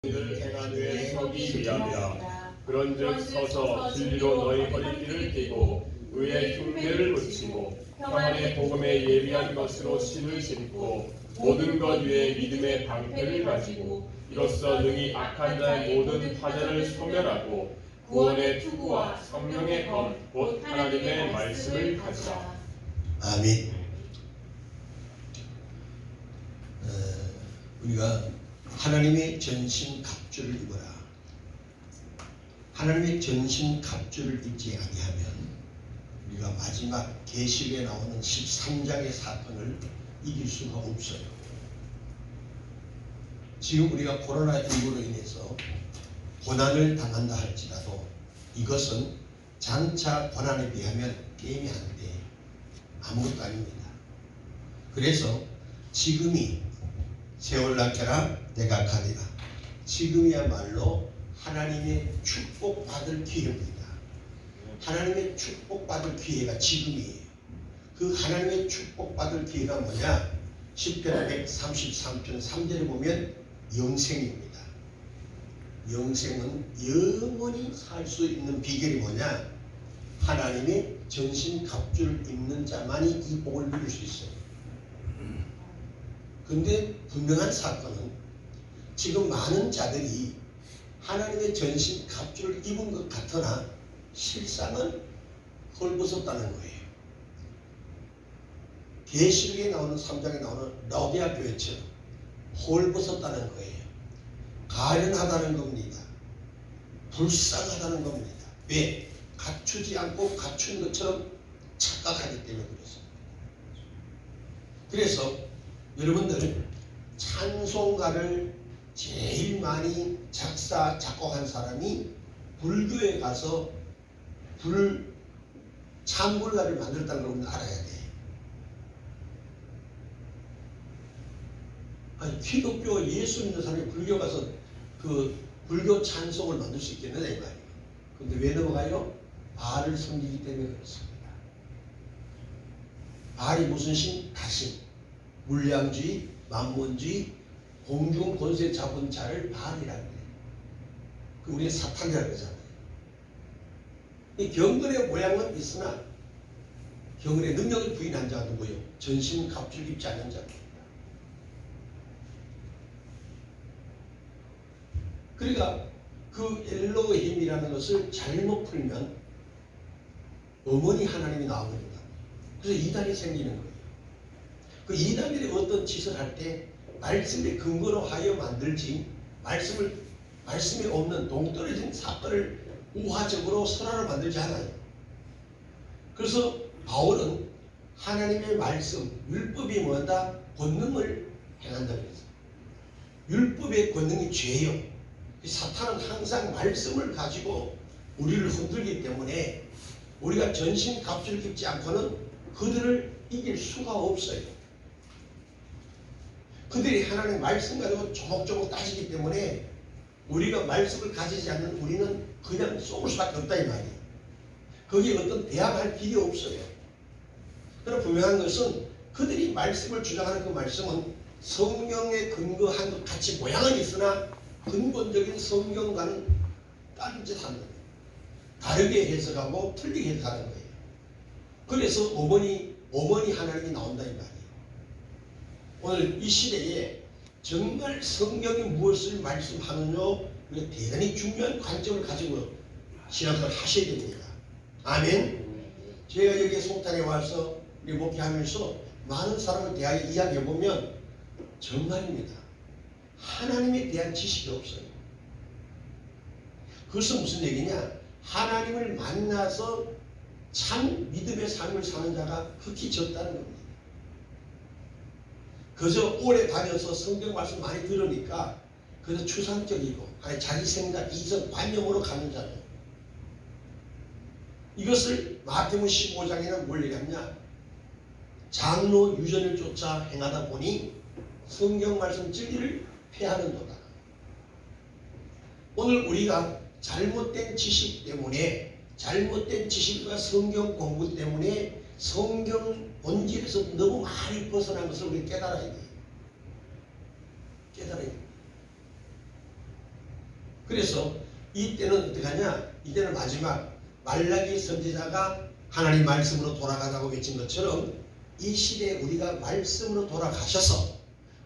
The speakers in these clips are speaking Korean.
을 행한 후에 서기 위함이라. 그런즉 서서 진리로 너희 허리띠를 띠고 의의 흉내를 붙이고 평안의 복음에 예비한 것으로 신을 신고 모든 것 위에 믿음의 방패를 가지고 이로써 능히 악한 자의 모든 화자를 소멸하고 구원의 투구와 성령의 검 곧 하나님의 말씀을 가지라. 아멘. 우리가 하나님의 전신 갑주를 입어라. 하나님의 전신 갑주를 입지 아니하면 우리가 마지막 계시록에 나오는 13장의 사건을 이길 수가 없어요. 지금 우리가 코로나19로 인해서 고난을 당한다 할지라도 이것은 장차 고난에 비하면 게임이 안 돼. 아무것도 아닙니다. 그래서 지금이 세월 낮게라 내가 가리라. 지금이야말로 하나님의 축복받을 기회입니다. 하나님의 축복받을 기회가 지금이에요. 그 하나님의 축복받을 기회가 뭐냐? 시편 133편 3절에 보면 영생입니다. 영생은 영원히 살 수 있는 비결이 뭐냐? 하나님의 전신 갑주를 입는 자만이 이 복을 누릴 수 있어요. 근데 분명한 사건은 지금 많은 자들이 하나님의 전신 갑주를 입은 것 같으나 실상은 헐벗었다는 거예요. 계시록에 나오는 3장에 나오는 라오디아 교회처럼 헐벗었다는 거예요. 가련하다는 겁니다. 불쌍하다는 겁니다. 왜? 갖추지 않고 갖춘 것처럼 착각하기 때문에 그렇습니다. 그래서 여러분들 찬송가를 제일 많이 작사 작곡한 사람이 불교에 가서 찬불가를 만들었다는 걸 우리는 알아야 돼. 아니 기독교 예수 믿는 사람이 불교 가서 그 불교 찬송을 만들 수 있겠느냐 이 말이에요. 근데 왜 넘어가요? 바알을 섬기기 때문에 그렇습니다. 바알이 무슨 신? 다신. 물량주의, 만몬주의, 공중 권세 잡은 자를 바알이라고 해요. 우리는 사탄이라고 그러잖아요. 이 경건의 모양은 있으나 경건의 능력을 부인한 자가 누구예요? 전신 갑주를 입지 않는 자입니다. 그러니까 그 엘로힘이라는 것을 잘못 풀면 어머니 하나님이 나오거든요. 그래서 이단이 생기는 거예요. 그 이단들이 어떤 짓을 할 때 말씀의 근거로 하여 만들지 말씀에 없는 동떨어진 사건을 우화적으로 설화를 만들지 않아요. 그래서 바울은 하나님의 말씀, 율법이 뭐다? 권능을 행한다고 했어요. 율법의 권능이 죄예요. 사탄은 항상 말씀을 가지고 우리를 흔들기 때문에 우리가 전신 갑주를 입지 않고는 그들을 이길 수가 없어요. 그들이 하나님의 말씀 가지고 조목조목 따지기 때문에 우리가 말씀을 가지지 않는 우리는 그냥 쏘을 수밖에 없다 이 말이에요. 거기에 어떤 대항할 길이 없어요. 그러나 분명한 것은 그들이 말씀을 주장하는 그 말씀은 성경에 근거한 것 같이 모양은 있으나 근본적인 성경과는 딴짓하는 거예요. 다르게 해석하고 틀리게 해석하는 거예요. 그래서 어머니 하나님이 나온다 이 말이에요. 오늘 이 시대에 정말 성경이 무엇을 말씀하느냐 우리가 대단히 중요한 관점을 가지고 신앙생활을 하셔야 됩니다. 아멘. 제가 여기 송탄에 와서 우리 목회하면서 많은 사람을 대하여 이야기해보면 정말입니다. 하나님에 대한 지식이 없어요. 그것은 무슨 얘기냐? 하나님을 만나서 참 믿음의 삶을 사는 자가 극히 적다는 겁니다. 그저 오래 다녀서 성경 말씀 많이 들으니까 그저 추상적이고 자기 생각, 이성, 관념으로 가는 자들. 이것을 마태복음 15장에는 뭘 얘기하냐? 장로 유전을 쫓아 행하다 보니 성경 말씀 진리를 폐하는도다. 오늘 우리가 잘못된 지식 때문에 잘못된 지식과 성경 공부 때문에 성경 본질에서 너무 많이 벗어난 것을 우리 깨달아야 돼요. 깨달아야 돼요. 그래서 이때는 어떻게 하냐? 이때는 마지막 말라기 선지자가 하나님 말씀으로 돌아가자고 외친 것처럼 이 시대에 우리가 말씀으로 돌아가셔서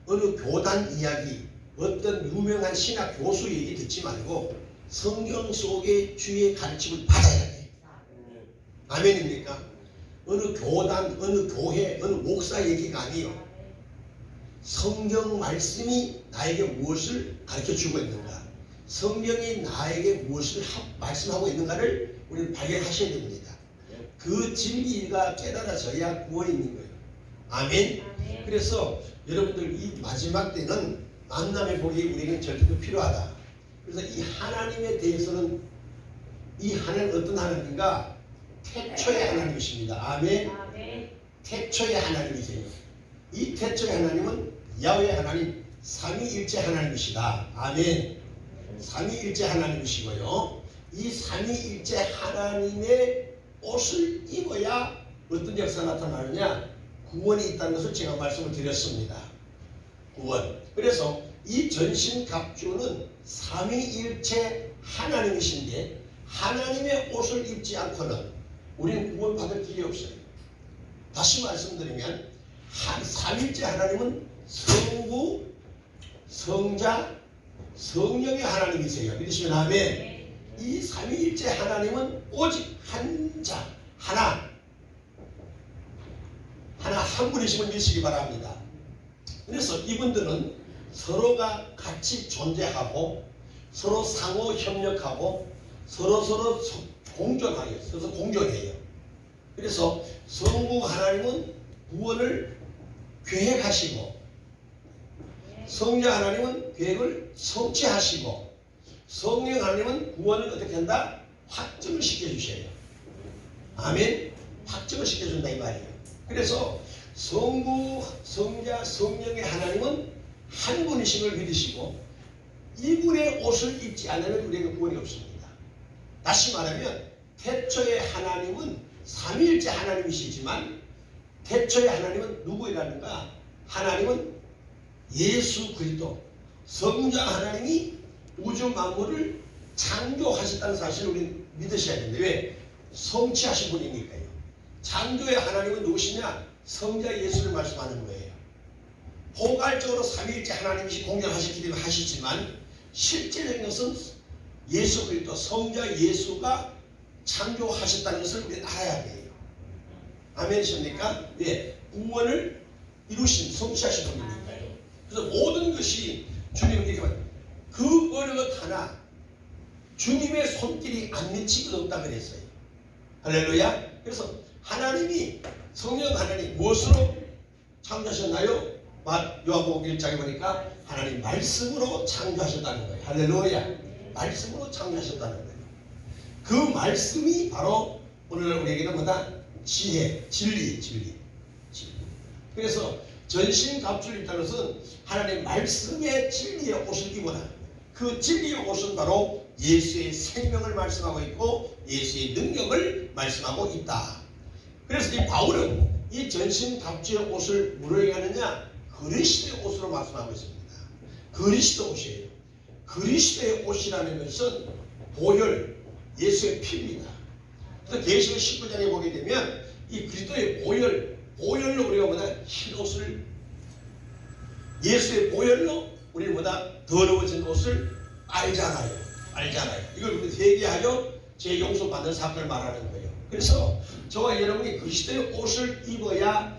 어느 교단 이야기, 어떤 유명한 신학 교수 얘기 듣지 말고 성경 속의 주의 가르침을 받아야 돼. 아멘입니까? 어느 교단, 어느 교회, 어느 목사 얘기가 아니요. 성경 말씀이 나에게 무엇을 가르쳐주고 있는가, 성경이 나에게 무엇을 말씀하고 있는가를 우리는 발견하셔야 됩니다. 그 진리가 깨달아져야 구원이 있는 거예요. 아멘. 그래서 여러분들 이 마지막 때는 만남의 복이 우리에게 절대로 필요하다. 그래서 이 하나님에 대해서는 이 하나님은 어떤 하나님인가? 태초의 하나님이십니다. 아멘. 태초의 하나님이세요. 이 태초의 하나님은 야훼 하나님, 삼위일체 하나님이시다. 아멘. 삼위일체 하나님이시고요. 이 삼위일체 하나님의 옷을 입어야 어떤 역사가 나타나느냐? 구원이 있다는 것을 제가 말씀을 드렸습니다. 구원. 그래서 이 전신갑주는 삼위일체 하나님이신데 하나님의 옷을 입지 않고는 우리는 구원받을 길이 없어요. 다시 말씀드리면 삼위일체 하나님은 성부, 성자, 성령의 하나님이세요. 믿으시면 아멘. 이 삼위일체 하나님은 오직 한 자, 하나 한 분이심을 믿으시기 바랍니다. 그래서 이분들은 서로가 같이 존재하고 서로 상호 협력하고 서로 공존하여 서로 공존해요. 그래서 성부 하나님은 구원을 계획하시고 성자 하나님은 계획을 성취하시고 성령 하나님은 구원을 어떻게 한다? 확정을 시켜주셔요. 아멘. 확정을 시켜준다 이 말이에요. 그래서 성부, 성자, 성령의 하나님은 한 분이심을 믿으시고 이분의 옷을 입지 않으면 우리에게 구원이 없습니다. 다시 말하면 태초의 하나님은 삼위일체 하나님이시지만 태초의 하나님은 누구이라는가? 하나님은 예수 그리스도, 성자 하나님이 우주 만물을 창조하셨다는 사실을 우리는 믿으셔야 됩니다. 왜? 성취하신 분이니까요. 창조의 하나님은 누구시냐? 성자 예수를 말씀하는 거예요. 포괄적으로 삼위일체 하나님이시 공존하셨기 때문에 하시지만 실제적인 것은 예수 그리스도, 성자 예수가 창조하셨다는 것을 우리는 알아야 돼요. 아멘이십니까? 예, 구원을 이루신 성취하신 분이니까요. 그래서 모든 것이 주님에게 그 어느 것 하나 주님의 손길이 안 미친 것 없다 그랬어요. 할렐루야. 그래서 하나님이 성령 하나님 무엇으로 창조하셨나요? 요한복음 1장에 보니까 하나님 말씀으로 창조하셨다는 거예요. 할렐루야. 말씀으로 창조하셨다는 거예요. 그 말씀이 바로 오늘날 우리에게는 뭐다? 지혜, 진리. 그래서 전신갑주를 입다는 것은 하나님 말씀의 진리의 옷을 입어라. 그 진리의 옷은 바로 예수의 생명을 말씀하고 있고 예수의 능력을 말씀하고 있다. 그래서 이 바울은 이 전신갑주의 옷을 뭐로 얘기하느냐? 그리스도의 옷으로 말씀하고 있습니다. 그리스도 옷이에요. 그리스도의 옷이라는 것은 보혈, 예수의 피입니다. 그래서 계시록 19장에 보게 되면 이 그리스도의 보혈로 우리가 뭐다? 흰옷을, 예수의 보혈로 우리는 뭐다? 더러워진 옷을 알잖아요. 이걸 우리 회개하여 제 용서받는 사건을 말하는 거예요. 그래서 저와 여러분이 그리스도의 옷을 입어야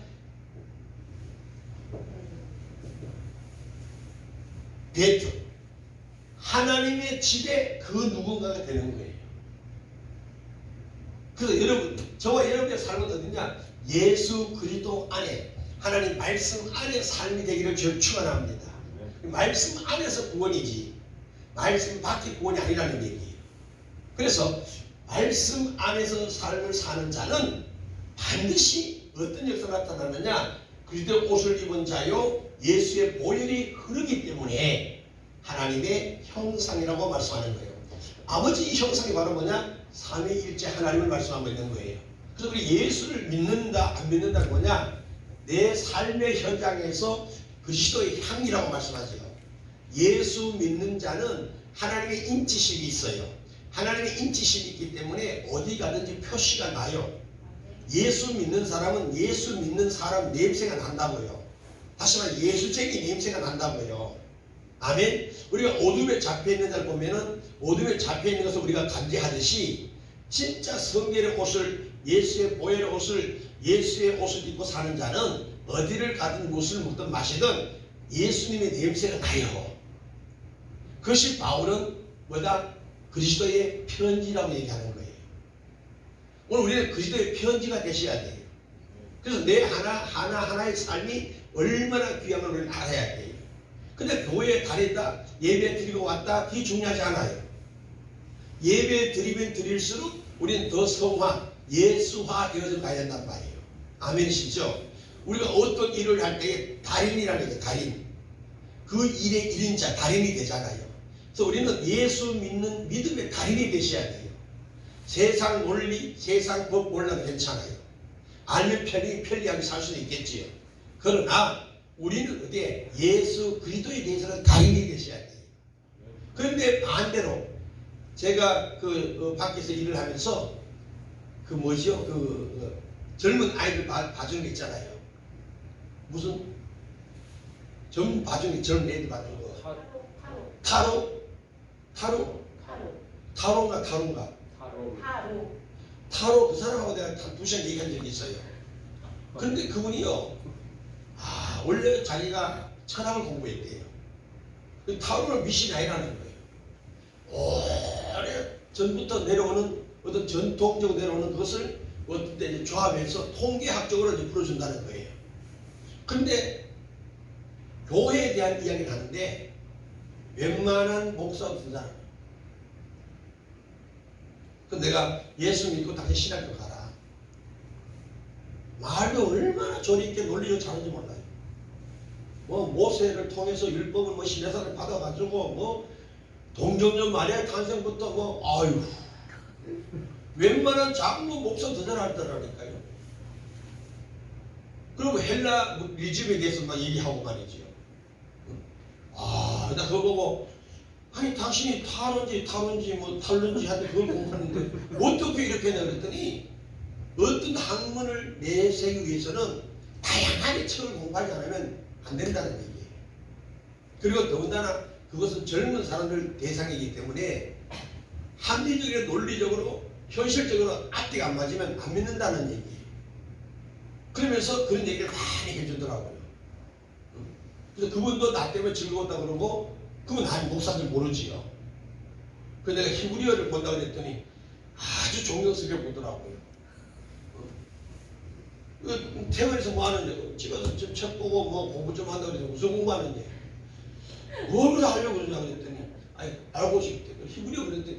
베트, 하나님의 집에 그 누군가가 되는 거예요. 그래서 여러분, 저와 여러분의 삶은 어디냐? 예수 그리스도 안에, 하나님 말씀 안에 삶이 되기를 축원합니다. 말씀 안에서 구원이지 말씀 밖에 구원이 아니라는 얘기예요. 그래서 말씀 안에서 삶을 사는 자는 반드시 어떤 역사가 나타나느냐? 그리스도의 옷을 입은 자요 예수의 보혈이 흐르기 때문에 하나님의 형상이라고 말씀하는 거예요. 아버지 형상이 바로 뭐냐? 삼위일체 하나님을 말씀하고 있는 거예요. 그래서 우리 예수를 믿는다 안 믿는다는 뭐냐? 내 삶의 현장에서 그리스도의 향이라고 말씀하죠. 예수 믿는 자는 하나님의 인치심이 있어요. 하나님의 인치심이 있기 때문에 어디 가든지 표시가 나요. 예수 믿는 사람은 예수 믿는 사람 냄새가 난다고요. 다시 말해 예수쟁이 냄새가 난다고요. 아멘. 우리가 어둠에 잡혀있는 자를 보면은 어둠에 잡혀있는 것을 우리가 감지하듯이 진짜 성결의 옷을 예수의 보혈의 옷을 예수의 옷을 입고 사는 자는 어디를 가든 무엇을 먹든 마시든 예수님의 냄새가 나요. 그것이 바울은 뭐다? 그리스도의 편지라고 얘기하는 거예요. 오늘 우리는 그리스도의 편지가 되셔야 돼요. 그래서 내 하나하나의 삶이 얼마나 귀한 걸 우리는 알아야 돼요. 근데 교회에 다녔다, 예배 드리고 왔다, 그게 중요하지 않아요. 예배 드리면 드릴수록 우리는 더 성화, 예수화 되어져 가야 한단 말이에요. 아멘이시죠? 우리가 어떤 일을 할 때에 달인이라는 거예요. 달인. 그 일의 1인자, 달인이 되잖아요. 그래서 우리는 예수 믿는 믿음의 달인이 되셔야 돼요. 세상 논리, 세상 법 몰라도 괜찮아요. 알면 편리하게 살 수는 있겠지요. 그러나 우리는 어디에 예수 그리스도에 대해서는 달인이 되셔야 돼요. 그런데 반대로 제가 밖에서 일을 하면서 젊은 아이들 봐주는 게 있잖아요. 무슨 봐주는 게 젊은 애들 봐주는 거. 타로인가 타로인가? 타로. 그 사람하고 내가 한 2시간 얘기한 적이 있어요. 그런데 그분이요, 원래 자기가 철학을 공부했대요. 타로는 미신이 아니라는 거예요. 오래 전부터 내려오는 어떤 전통적으로 내려오는 것을 어떤 때 조합해서 통계학적으로 이제 풀어준다는 거예요. 그런데 교회에 대한 이야기를 하는데 웬만한 목사 없는 사람. 그 내가 예수 믿고 당신 신학교 가라. 말도 얼마나 조리있게 논리적으로 잘하는지 몰라요. 모세를 통해서 율법을 신해사를 받아가지고 동정년 마리아 탄생부터 아유 웬만한 장로 목사 더 잘하더라니까요. 그리고 헬라 리즘에 대해서 막 얘기하고 말이죠. 나 그거 보고 아니 당신이 탈론지 탈론지 하는데 그걸 공부하는데 어떻게 이렇게 했냐 그랬더니 어떤 학문을 내세우기 위해서는 다양하게 책을 공부하지 않으면 안 된다는 얘기예요. 그리고 더군다나 그것은 젊은 사람들 대상이기 때문에 합리적이고 논리적으로 현실적으로 앞뒤가 안 맞으면 안 믿는다는 얘기예요. 그러면서 그런 얘기를 많이 해주더라고요. 그래서 그분도 나 때문에 즐거웠다 그러고 그건 아니 목사들 모르지요. 그래서 내가 히브리어를 본다고 했더니 아주 존경스럽게 보더라고요. 태원에서 뭐 하는데 집에서 좀 책 보고 공부 좀 한다고 그래서 무슨 공부하는데 뭘 하려고 그러냐 그랬더니 알고 싶대. 히브리어 그랬더니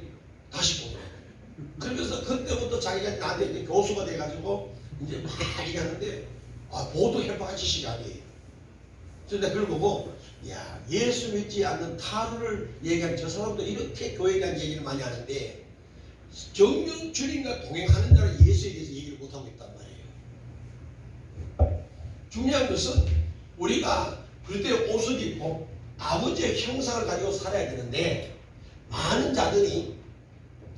다시 보더라고요. 그러면서 그때부터 자기가 나한테 이제 교수가 돼가지고 이제 막 얘기하는데 보도 협박한 지식이 아니에요. 그래서 내가 그걸 보고 예수 믿지 않는 타로를 얘기한 저 사람도 이렇게 교회에 대한 얘기를 많이 하는데 정령 주님과 동행하는 자는 예수에 대해서 얘기를 못하고 있단 말이에요. 중요한 것은 우리가 그때 옷을 입고 아버지의 형상을 가지고 살아야 되는데 많은 자들이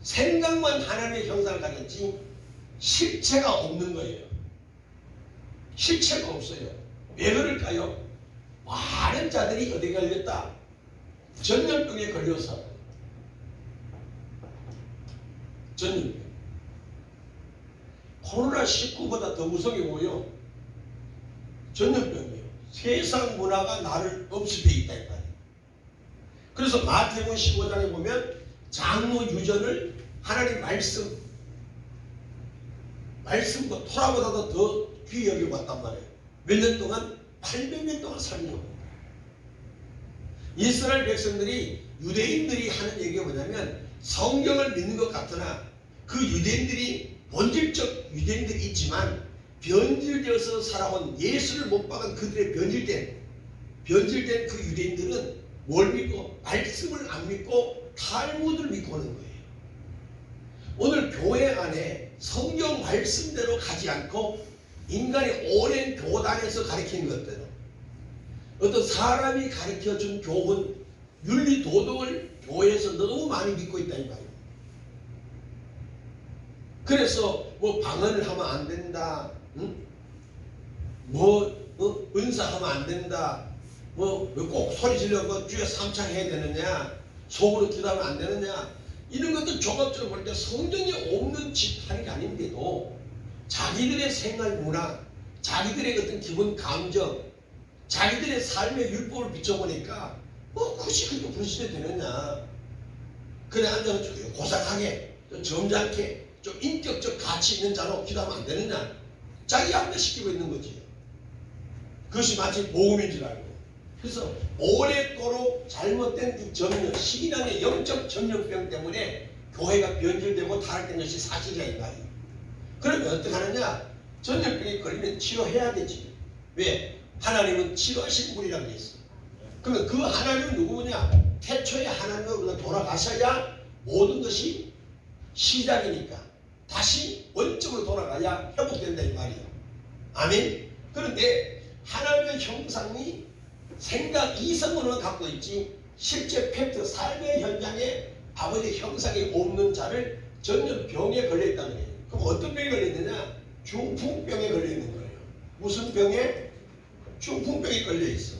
생각만 하나님의 형상을 가졌지 실체가 없는 거예요. 실체가 없어요. 왜 그럴까요? 많은 자들이 어디에 걸렸다? 전염병에 걸려서. 전염병. 코로나19보다 더 무서운 게 뭐예요? 전염병이에요. 세상 문화가 나를 엄습해 있다 이 말이에요. 그래서 마태복음 15장에 보면 장로 유전을 하나님 말씀과 토라보다도 더 귀히 여기고 왔단 말이에요. 몇 년 동안 800년 동안 살려고. 이스라엘 백성들이 유대인들이 하는 얘기가 뭐냐면 성경을 믿는 것 같으나 그 유대인들이 본질적 유대인들이 있지만 변질되어서 살아온 예수를 못 박은 그들의 변질된 그 유대인들은 뭘 믿고 말씀을 안 믿고 탈무드를 믿고 오는 거예요. 오늘 교회 안에 성경 말씀대로 가지 않고 인간이 오랜 교단에서 가르치는 것대로 어떤 사람이 가르쳐준 교훈, 윤리, 도덕을 교회에서 너무 많이 믿고 있다 이 말이에요. 그래서 뭐 방언을 하면 안 된다, 응? 은사하면 안 된다, 뭐 꼭 소리 질러 주여 삼창해야 되느냐, 속으로 기도하면 안 되느냐, 이런 것들 종합적으로 볼 때 성경에 없는 집단이 아닌데도 자기들의 생활 문화, 자기들의 어떤 기본 감정, 자기들의 삶의 율법을 비춰보니까 굳이 그렇게 부르시면 되느냐. 그냥 앉아서 고상하게, 좀 점잖게, 좀 인격적 가치 있는 자로 기도하면 안 되느냐. 자기 합리시키고 있는 거지. 그것이 마치 복음인 줄 알고. 그래서 오랫도록 잘못된 이 전염, 신앙의 영적 전염병 때문에 교회가 변질되고 타락된 것이 사실이야 이 말이야. 그러면 어떻게 하느냐? 전염병에 걸리면 치료해야 되지. 왜? 하나님은 치료하신 분이라고 했어. 그러면 그 하나님은 누구냐? 태초에 하나님으로 돌아가셔야 모든 것이 시작이니까 다시 원점으로 돌아가야 회복된다 이 말이야. 아멘. 그런데 하나님의 형상이 생각 이성으로만 갖고 있지 실제 팩트 삶의 현장에 아버지의 형상이 없는 자를 전염병에 걸려있다는 거예요. 그럼 어떤 병에 걸려있느냐? 중풍병에 걸려있는 거예요. 무슨 병에? 중풍병에 걸려있어.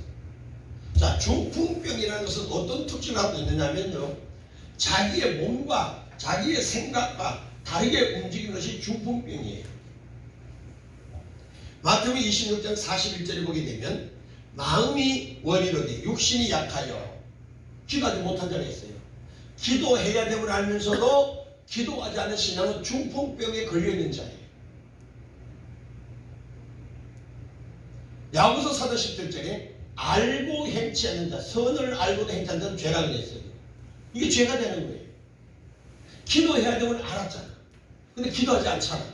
자, 중풍병이라는 것은 어떤 특징을 갖고 있느냐면요, 자기의 몸과 자기의 생각과 다르게 움직이는 것이 중풍병이에요. 마태복음 26장 41절에 보게 되면 마음이 원이로되 육신이 약하여 기도하지 못한 자가 있어요. 기도해야 됨을 알면서도 기도하지 않는 신앙은 중풍병에 걸려있는 자예요. 야고보서 4장 10절에 알고 행치 않는 자, 선을 알고도 행치 않는 자는 죄라고 했어요. 이게 죄가 되는 거예요. 기도해야 됨을 알았잖아. 근데 기도하지 않잖아.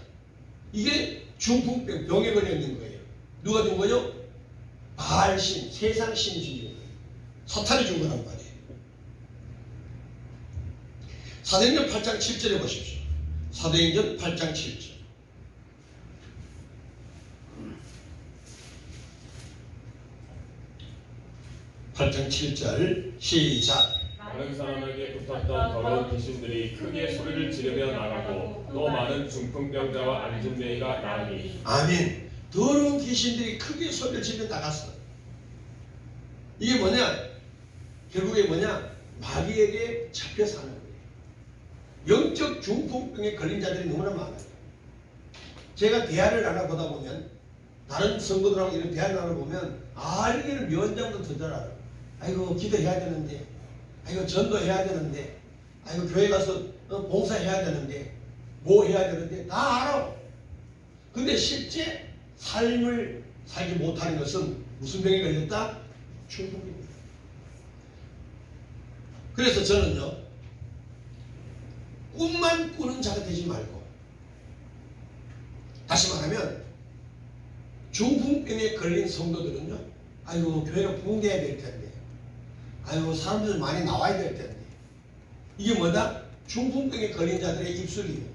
이게 중풍병, 병에 걸려있는 거예요. 누가 준 거요? 바알신, 세상신이 준 거예요. 사탄이 준 거란 말이에요. 사도행전 8장 7절에 보십시오. 사도행전 8장 7절. 8장 7절 시작. 많은 사람에게 붙었던 더러운 귀신들이 크게 소리를 지르며 나가고 또 많은 중풍병자와 안진뱅이가 나으니. 아멘. 더러운 귀신들이 크게 소리를 지르며 나갔어. 이게 뭐냐? 결국에 뭐냐? 마귀에게 잡혀 사는 거예요. 영적 중풍병에 걸린 자들이 너무나 많아요. 제가 대화를 나눠보다 보면, 다른 성도들하고 이런 대화를 나눠보면, 이렇게는 면장도 더 잘 알아. 아이고 기도해야 되는데, 아이고 전도해야 되는데, 아이고 교회 가서 봉사해야 되는데, 뭐 해야 되는데 다 알아. 근데 실제 삶을 살지 못하는 것은 무슨 병에 걸렸다? 중풍입니다. 그래서 저는요, 꿈만 꾸는 자가 되지 말고, 다시 말하면 중풍병에 걸린 성도들은요, 아이고 교회가 부흥돼야 될 텐데, 아이고 사람들 많이 나와야 될 텐데, 이게 뭐다? 중풍병에 걸린 자들의 입술이에요.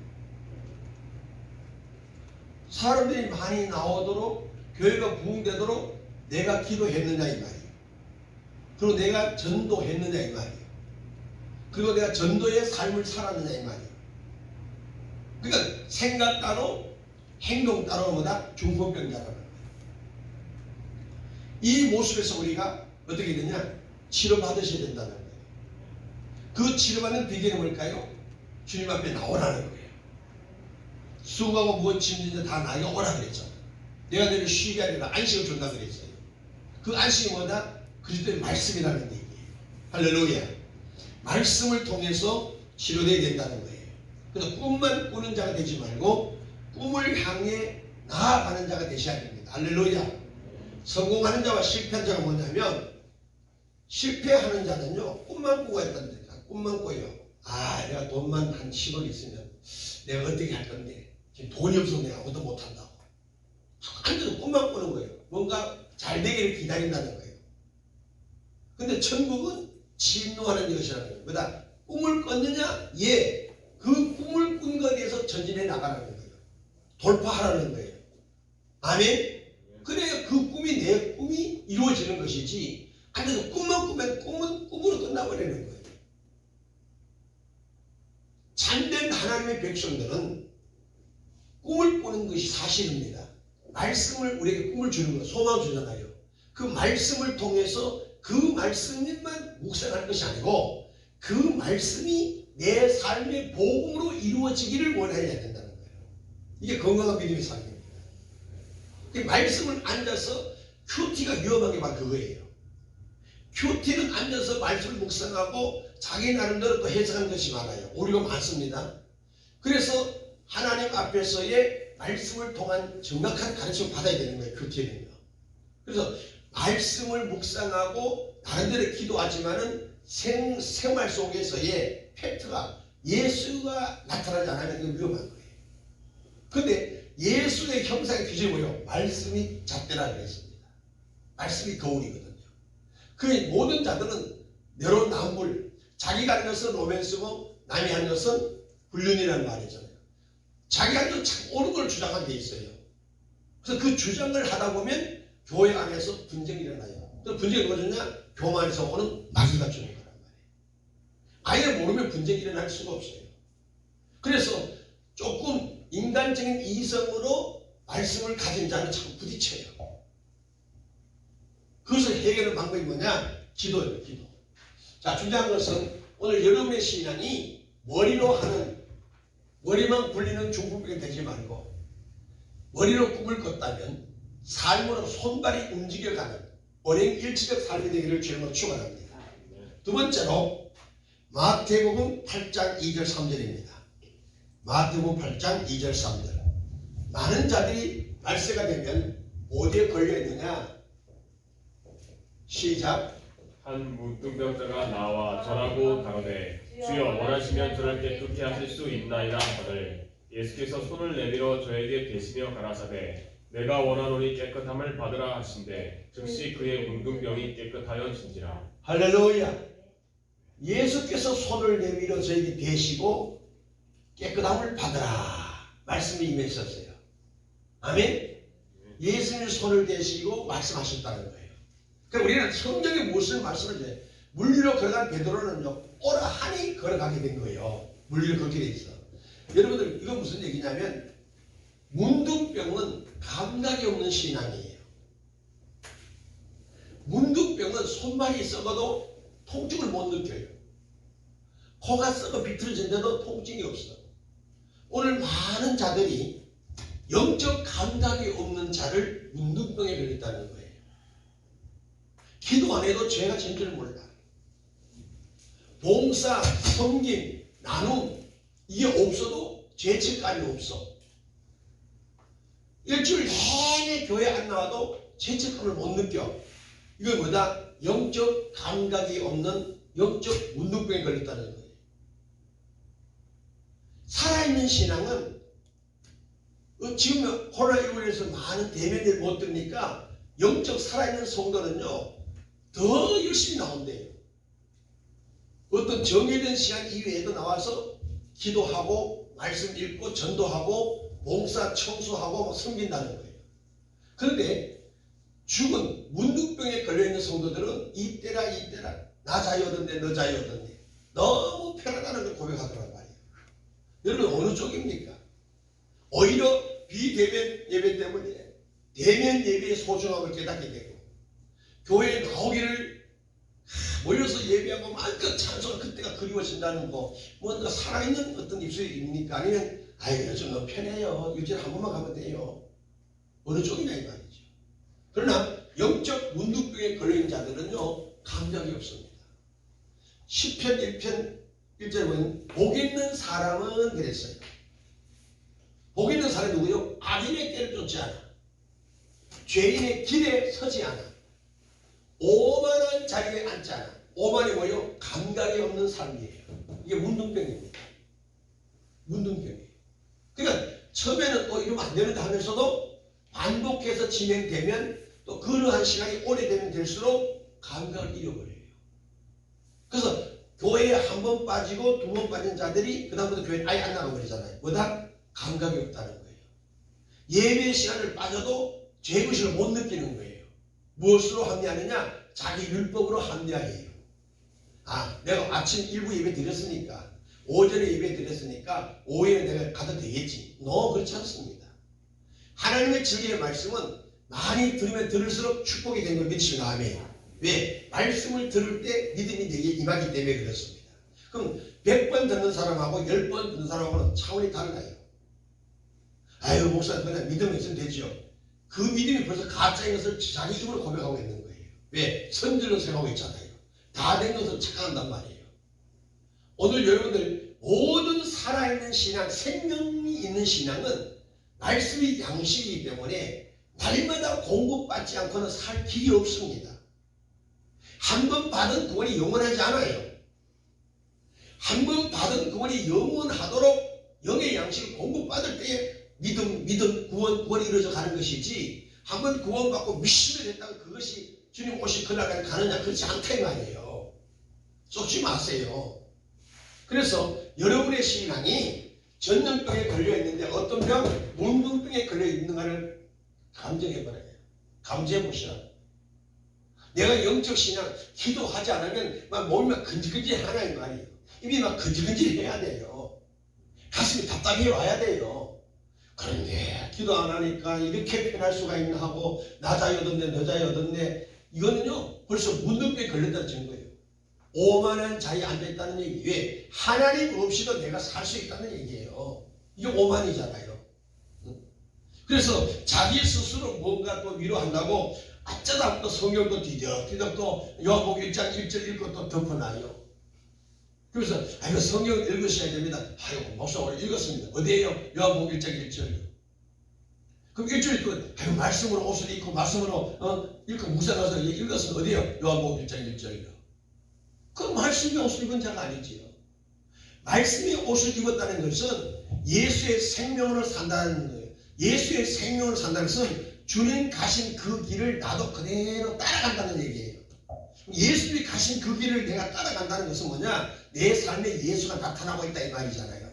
사람들이 많이 나오도록, 교회가 부흥되도록 내가 기도했느냐 이 말이에요. 그리고 내가 전도했느냐 이 말이에요. 그리고 내가 전도의 삶을 살았느냐 이 말이에요. 그러니까 생각 따로 행동 따로 뭐다? 중풍병자라는 거예요. 이 모습에서 우리가 어떻게 되냐? 치료받으셔야 된다는 거예요. 그 치료받는 비결이 뭘까요? 주님 앞에 나오라는 거예요. 수고하고 무거운 짐진 다 나에게 오라 그랬죠. 내가 너를 쉬게 하리라 안식을 준다 그랬어요. 그 안식이 뭐다? 그리스도의 말씀이라는 얘기예요. 할렐루야. 말씀을 통해서 치료되어야 된다는 거예요. 그래서 꿈만 꾸는 자가 되지 말고 꿈을 향해 나아가는 자가 되셔야 됩니다. 할렐루야. 성공하는 자와 실패한 자가 뭐냐면, 실패하는 자는요, 꿈만 꾸고 했단 말이야. 꿈만 꿔요. 내가 돈만 한 10억 있으면 내가 어떻게 할 건데, 지금 돈이 없어서 내가 아무것도 못한다고. 완전 꿈만 꾸는 거예요. 뭔가 잘 되기를 기다린다는 거예요. 근데 천국은 진노하는 것이라는 거예요. 뭐다? 꿈을 꿨느냐? 예. 그 꿈을 꾼 것에 대해서 전진해 나가라는 거예요. 돌파하라는 거예요. 아멘? 그래야 그 꿈이 내 꿈이 이루어지는 것이지, 앉아서 꿈만 꾸면 꿈은 꿈으로 끝나버리는 거예요. 하나님의 백성들은 꿈을 꾸는 것이 사실입니다. 말씀을 우리에게 꿈을 주는 거, 소망을 주잖아요. 그 말씀을 통해서 그 말씀만 묵상할 것이 아니고 그 말씀이 내 삶의 복음으로 이루어지기를 원해야 된다는 거예요. 이게 건강한 믿음의 삶입니다. 그 말씀을 앉아서 큐티가 위험한 게 바로 그거예요. 큐티는 앉아서 말씀을 묵상하고 자기 나름대로 또 해석하는 것이 많아요. 오류가 많습니다. 그래서 하나님 앞에서의 말씀을 통한 정확한 가르침을 받아야 되는 거예요. 큐티는요. 그래서 말씀을 묵상하고 나름대로 기도하지만은 생활 속에서의 팩트가 예수가 나타나지 않으면 이건 위험한 거예요. 근데 예수의 형상의 기준이 뭐예요? 말씀이 잣대라 그랬습니다. 말씀이 거울이거든요. 그 모든 자들은 내로남불, 자기가 하는 것은 로맨스고 남이 하는 것은 불륜이라는 말이잖아요. 자기가 하는 것은 참 옳은 걸 주장하게 돼 있어요. 그래서 그 주장을 하다 보면 교회 안에서 분쟁이 일어나요. 또 분쟁이 누가 주냐? 교만에서 오는 마귀가 주는 거란 말이에요. 아예 모르면 분쟁이 일어날 수가 없어요. 그래서 조금 인간적인 이성으로 말씀을 가진 자는 자꾸 부딪혀요. 그것을 해결하는 방법이 뭐냐? 기도예요. 기도. 자, 중요한 것은 오늘 여러분의 신앙이 머리로 하는, 머리만 굴리는 중풍병이 되지 말고 머리로 꿈을 꿨다면 삶으로 손발이 움직여가는 언행일치적 삶이 되기를 주님으로 축원합니다. 두 번째로 마태복음 8장 2절 3절입니다. 마태복음 8장 2절 3절. 많은 자들이 말세가 되면 어디에 걸려있느냐? 시작. 한 문둥병자가 나와 전하고 가로되 주여 원하시면 저를 깨끗게 하실 수 있나이다 하거늘 예수께서 손을 내밀어 저에게 대시며 가라사대 내가 원하노니 깨끗함을 받으라 하신대 즉시 그의 문둥병이 깨끗하여진지라. 할렐루야. 예수께서 손을 내밀어 저에게 대시고 깨끗함을 받으라 말씀이 임했었어요. 아멘. 예수님이 손을 대시고 말씀하셨다는 거예요. 그러니까 우리는 성경에 무슨 말씀을 해요? 물리로 걸어간 베드로는요 오라 하니 걸어가게 된 거예요. 물리로 걷게 돼 있어. 여러분들 이건 무슨 얘기냐면 문둥병은 감각이 없는 신앙이에요. 문둥병은 손발이 썩어도 통증을 못 느껴요. 코가 썩어 비틀어진데도 통증이 없어. 오늘 많은 자들이 영적 감각이 없는 자를 문둥병에 걸렸다는 거예요. 기도 안 해도 죄가 진 줄 몰라. 봉사, 섬김, 나눔 이게 없어도 죄책감이 없어. 일주일 내내 교회 안 나와도 죄책감을 못 느껴. 이건 뭐다? 영적 감각이 없는 영적 문둥병에 걸렸다는 거예요. 살아있는 신앙은 지금 코로나19로 인해서 많은 대면을 못 듣니까 영적 살아있는 성도는요 더 열심히 나온대요. 어떤 정해진 시간 이외에도 나와서 기도하고 말씀 읽고 전도하고 봉사 청소하고 섬긴다는 거예요. 그런데 죽은 문둥병에 걸려있는 성도들은 이때라 나 자유 얻었네 너 자유 얻었네 너무 편하다는 걸 고백하더란 말이에요. 여러분 어느 쪽입니까? 오히려 비대면 예배 때문에 대면 예배의 소중함을 깨닫게 되고 교회에 나오기를 모여서 예배하고 마음껏 찬송하는 그때가 그리워진다는 거 뭔가 살아있는 어떤 입술입니까? 아니면 아이 요즘 너무 편해요. 일주일에 한 번만 가면 돼요. 어느 쪽이냐 이 말이죠. 그러나 영적 문둥병에 걸린 자들은요 감각이 없습니다. 시편 1편 1절에 보면 복 있는 사람은 그랬어요. 복 있는 사람이 누구요? 악인의 꾀를 쫓지 않아. 죄인의 길에 서지 않아. 오만한 자리에 앉지 않아. 오만이 뭐예요? 감각이 없는 삶이에요. 이게 문둥병입니다. 문둥병이에요. 그러니까 처음에는 이러면 안 되는데 하면서도 반복해서 진행되면 또 그러한 시간이 오래되면 될수록 감각을 잃어버려요. 그래서 교회에 한 번 빠지고 두 번 빠진 자들이 그 다음부터 교회에 아예 안 나가버리잖아요. 뭐다? 감각이 없다는 거예요. 예배 시간을 빠져도 죄의식을 못 느끼는 거예요. 무엇으로 합리하느냐? 자기 율법으로 합리화해요. 아, 내가 아침 일부 예배 드렸으니까 오전에 예배 드렸으니까 오후에 내가 가도 되겠지. 그렇지 않습니다. 하나님의 진리의 말씀은 많이 들으면 들을수록 축복이 되는 걸 믿으시면 아멘. 왜? 말씀을 들을 때 믿음이 내게 임하기 때문에 그렇습니다. 그럼 100번 듣는 사람하고 10번 듣는 사람하고는 차원이 달라요. 아유 목사 그냥 믿음이 있으면 되죠. 그 믿음이 벌써 가짜인 것을 자기 입으로 고백하고 있는 거예요. 왜? 선질로 생각하고 있잖아요. 다 된 것을 착각한단 말이에요. 오늘 여러분들 모든 살아있는 신앙, 생명이 있는 신앙은 말씀이 양식이기 때문에 날마다 공급받지 않고는 살 길이 없습니다. 한 번 받은 구원이 영원하지 않아요. 한 번 받은 구원이 영원하도록 영의 양식을 공급받을 때에 믿음, 구원이 이루어져 가는 것이지, 한 번 구원받고 미신을 했다고 그것이 주님 오실 그날까지 가느냐, 그렇지 않다 이 말이에요. 쏟지 마세요. 그래서 여러분의 신앙이 전염병에 걸려있는데 어떤 병, 문둥병에 걸려있는가를 감정해버려요. 감지해보시라. 내가 영적 신앙, 기도하지 않으면 막 몸이 막 근질근질하나 이 말이에요. 입이 막 근질근질해야 돼요. 가슴이 답답해 와야 돼요. 그런데 기도 안 하니까 이렇게 편할 수가 있나 하고 낮아야 얻었네 늦어야 얻었네, 이거는요 벌써 문둥병에 걸렸다는 증거예요. 오만한 자리에 앉아있다는 얘기. 왜? 하나님 없이도 내가 살 수 있다는 얘기예요. 이게 오만이잖아요. 그래서 자기 스스로 뭔가 또 위로한다고 어쩌다 또 성경도 뒤적뒤적 또 요한복음 1장 1절 읽고 또 덮어놔요. 그래서 이거 성경 읽으셔야 됩니다. 아이고 목사 오늘 읽었습니다. 어디에요? 요한복음 1장 1절이요. 그럼 1절이 또 말씀으로 옷을 입고 말씀으로 읽고 묵상해서 읽었으면 어디에요? 요한복음 1장 1절이요. 그 말씀의 옷을 입은 자가 아니지요. 말씀의 옷을 입었다는 것은 예수의 생명으로 산다는 거예요. 예수의 생명으로 산다는 것은 주님 가신 그 길을 나도 그대로 따라간다는 얘기예요. 예수님이 가신 그 길을 내가 따라간다는 것은 뭐냐? 내 삶에 예수가 나타나고 있다 이 말이잖아요.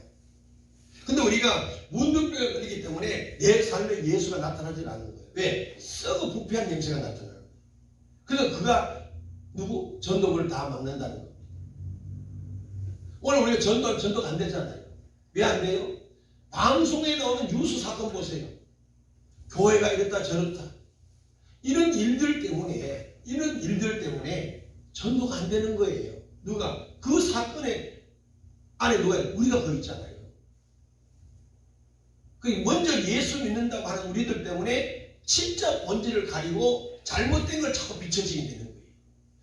근데 우리가 문둥병에 걸리기 때문에 내 삶에 예수가 나타나지 않는 거예요. 왜? 썩어 부패한 냄새가 나타나는 거예요. 그래서 그가 누구? 전도를 다 막는다는 겁니다. 오늘 우리가 전도가 안 되잖아요. 왜 안 돼요? 방송에 나오는 뉴스 사건 보세요. 교회가 이랬다 저랬다. 이런 일들 때문에 전도가 안 되는 거예요. 누가? 그 사건의 안에 누가? 우리가 거 있잖아요. 먼저 예수 믿는다고 하는 우리들 때문에 진짜 본질을 가리고 잘못된 걸 자꾸 비춰지게 되는 거예요.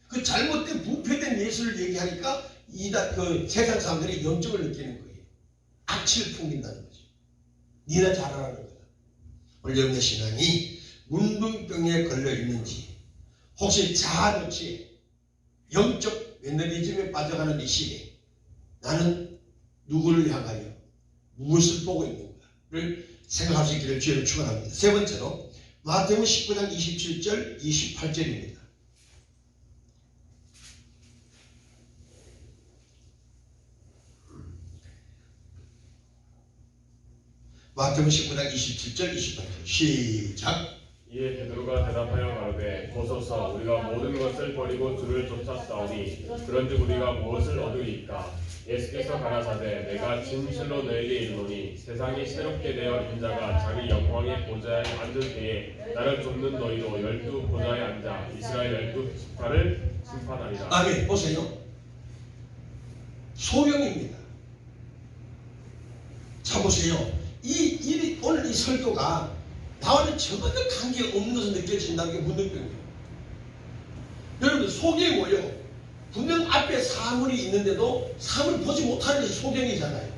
그 잘못된 부패된 예수를 얘기하니까 그 세상 사람들이 염증을 느끼는 거예요. 악취를 풍긴다는 거죠. 니나 잘하라는 거다. 오늘 여러분의 신앙이 문둥병에 걸려 있는지, 혹시 자아도취, 영적 매너리즘에 빠져가는 이 시기에 나는 누구를 향하여 무엇을 보고 있는가를 생각할 수 있기를 주의를 축원합니다. 세 번째로 마태복음 19장 27절 28절입니다. 마태복음 19장 27절 28절 시작. 이에 베드로가 대답하여 가로되 보소서 우리가 모든 것을 버리고 주를 쫓았사오니 그런즉 우리가 무엇을 얻으리이까. 예수께서 가라사대 내가 진실로 너에게 이르노니 세상이 새롭게 되어 인자가 자기 영광의 보좌에 앉을 때에 나를 쫓는 너희도 12 보좌에 앉아 이스라엘 12 지파를 심판하리라. 아멘. 보세요. 소경입니다. 자 보세요. 오늘 이 설교가 나와는 전혀 관계없는 것을 느껴진다는 게 문둥병이에요. 여러분 소경이 뭐예요? 분명 앞에 사물이 있는데도 사물을 보지 못하는 것이 소경이잖아요.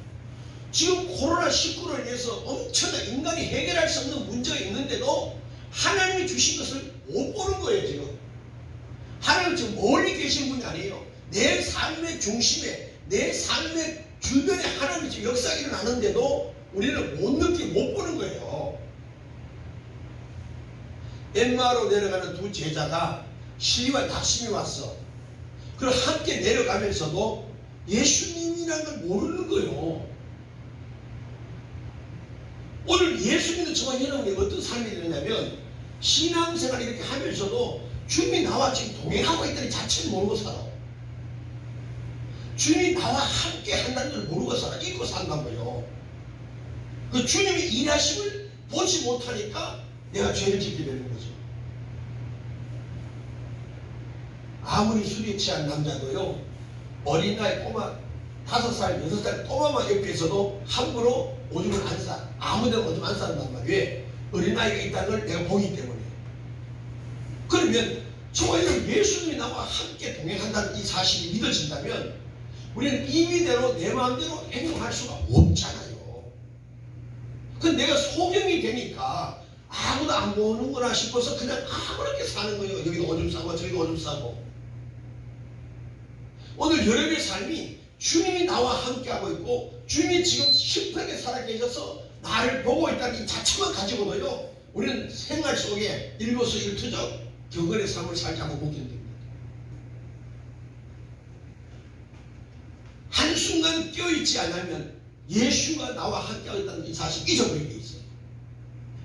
지금 코로나19로 인해서 엄청난 인간이 해결할 수 없는 문제가 있는데도 하나님이 주신 것을 못 보는 거예요. 지금 하나님 지금 멀리 계신 분이 아니에요. 내 삶의 중심에, 내 삶의 주변에 하나님이 지금 역사가 일어나는데도 우리는 못 보는 거예요. 엠마오로 내려가는 두 제자가 시리와 낙심이 왔어. 그리고 함께 내려가면서도 예수님이라는 걸 모르는 거예요. 오늘 예수 믿는 저와 여러분이 어떤 삶이 되느냐면 신앙생활 이렇게 하면서도 주님이 나와 지금 동행하고 있다는 자체를 모르고 살아. 주님이 나와 함께 한다는 걸 모르고 살아. 잊고 산단 거예요. 그 주님의 일하심을 보지 못하니까 내가 죄를 짓게 되는 거죠. 아무리 술에 취한 남자도요, 어린아이 꼬마 5살, 6살 꼬마만 옆에 있어도 함부로 오줌을 안 싸. 아무데나 오줌 안 싸는단 말이에요. 왜? 어린아이가 있다는 걸 내가 보기 때문에. 그러면 저희는 예수님이 나와 함께 동행한다는 이 사실이 믿어진다면 우리는 임의대로 내 마음대로 행동할 수가 없잖아요. 근데 내가 소경이 되니까 아무도 안 보는구나 싶어서 그냥 아무렇게 사는 거예요. 여기도 오줌 싸고 저기도 오줌 싸고. 오늘 여러분의 삶이 주님이 나와 함께하고 있고 주님이 지금 심플하게 살아계셔서 나를 보고 있다는 이 자체만 가지고도요, 우리는 생활 속에 일거수일투족 경건의 삶을 살자고 못 견딥니다. 한순간 껴있지 않으면 예수가 나와 함께하고 있다는 이 사실 잊어버리게 있어요.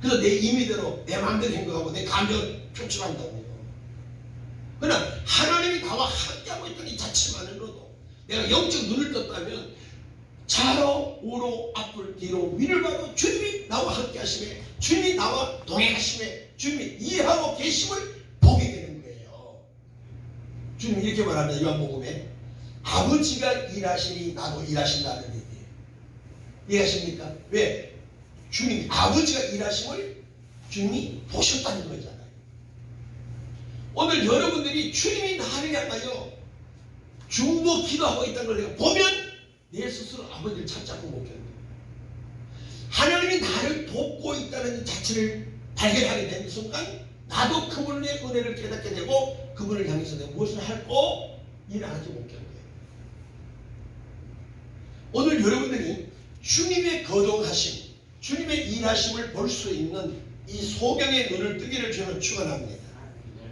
그래서 내 임의대로 내 마음대로 행동하고 내 감정을 표출한다고요. 그러나 하나님이 나와 함께하고 있다는 이 자체만으로도 내가 영적 눈을 떴다면 좌로 우로 앞을 뒤로 위를 봐도 주님이 나와 함께 하심에, 주님이 나와 동행하심에, 주님이 이해하고 계심을 보게 되는 거예요. 주님이 이렇게 말합니다. 요한복음에 아버지가 일하시니 나도 일하신다는 얘기예요. 이해하십니까? 왜? 주님이 아버지가 일하심을 주님이 보셨다는 거잖아요. 오늘 여러분들이 주님이 나를 향하여 중보 기도하고 있다는 걸 내가 보면 내 스스로 아버지를 찾자고 못 견뎌요. 하나님이 나를 돕고 있다는 자체를 발견하게 되는 순간 나도 그분의 은혜를 깨닫게 되고 그분을 향해서 내가 무엇을 할고 일을 하지 못 견뎌요. 오늘 여러분들이 주님의 거동하심, 주님의 일하심을 볼 수 있는 이 소경의 눈을 뜨기를 저는 축원합니다.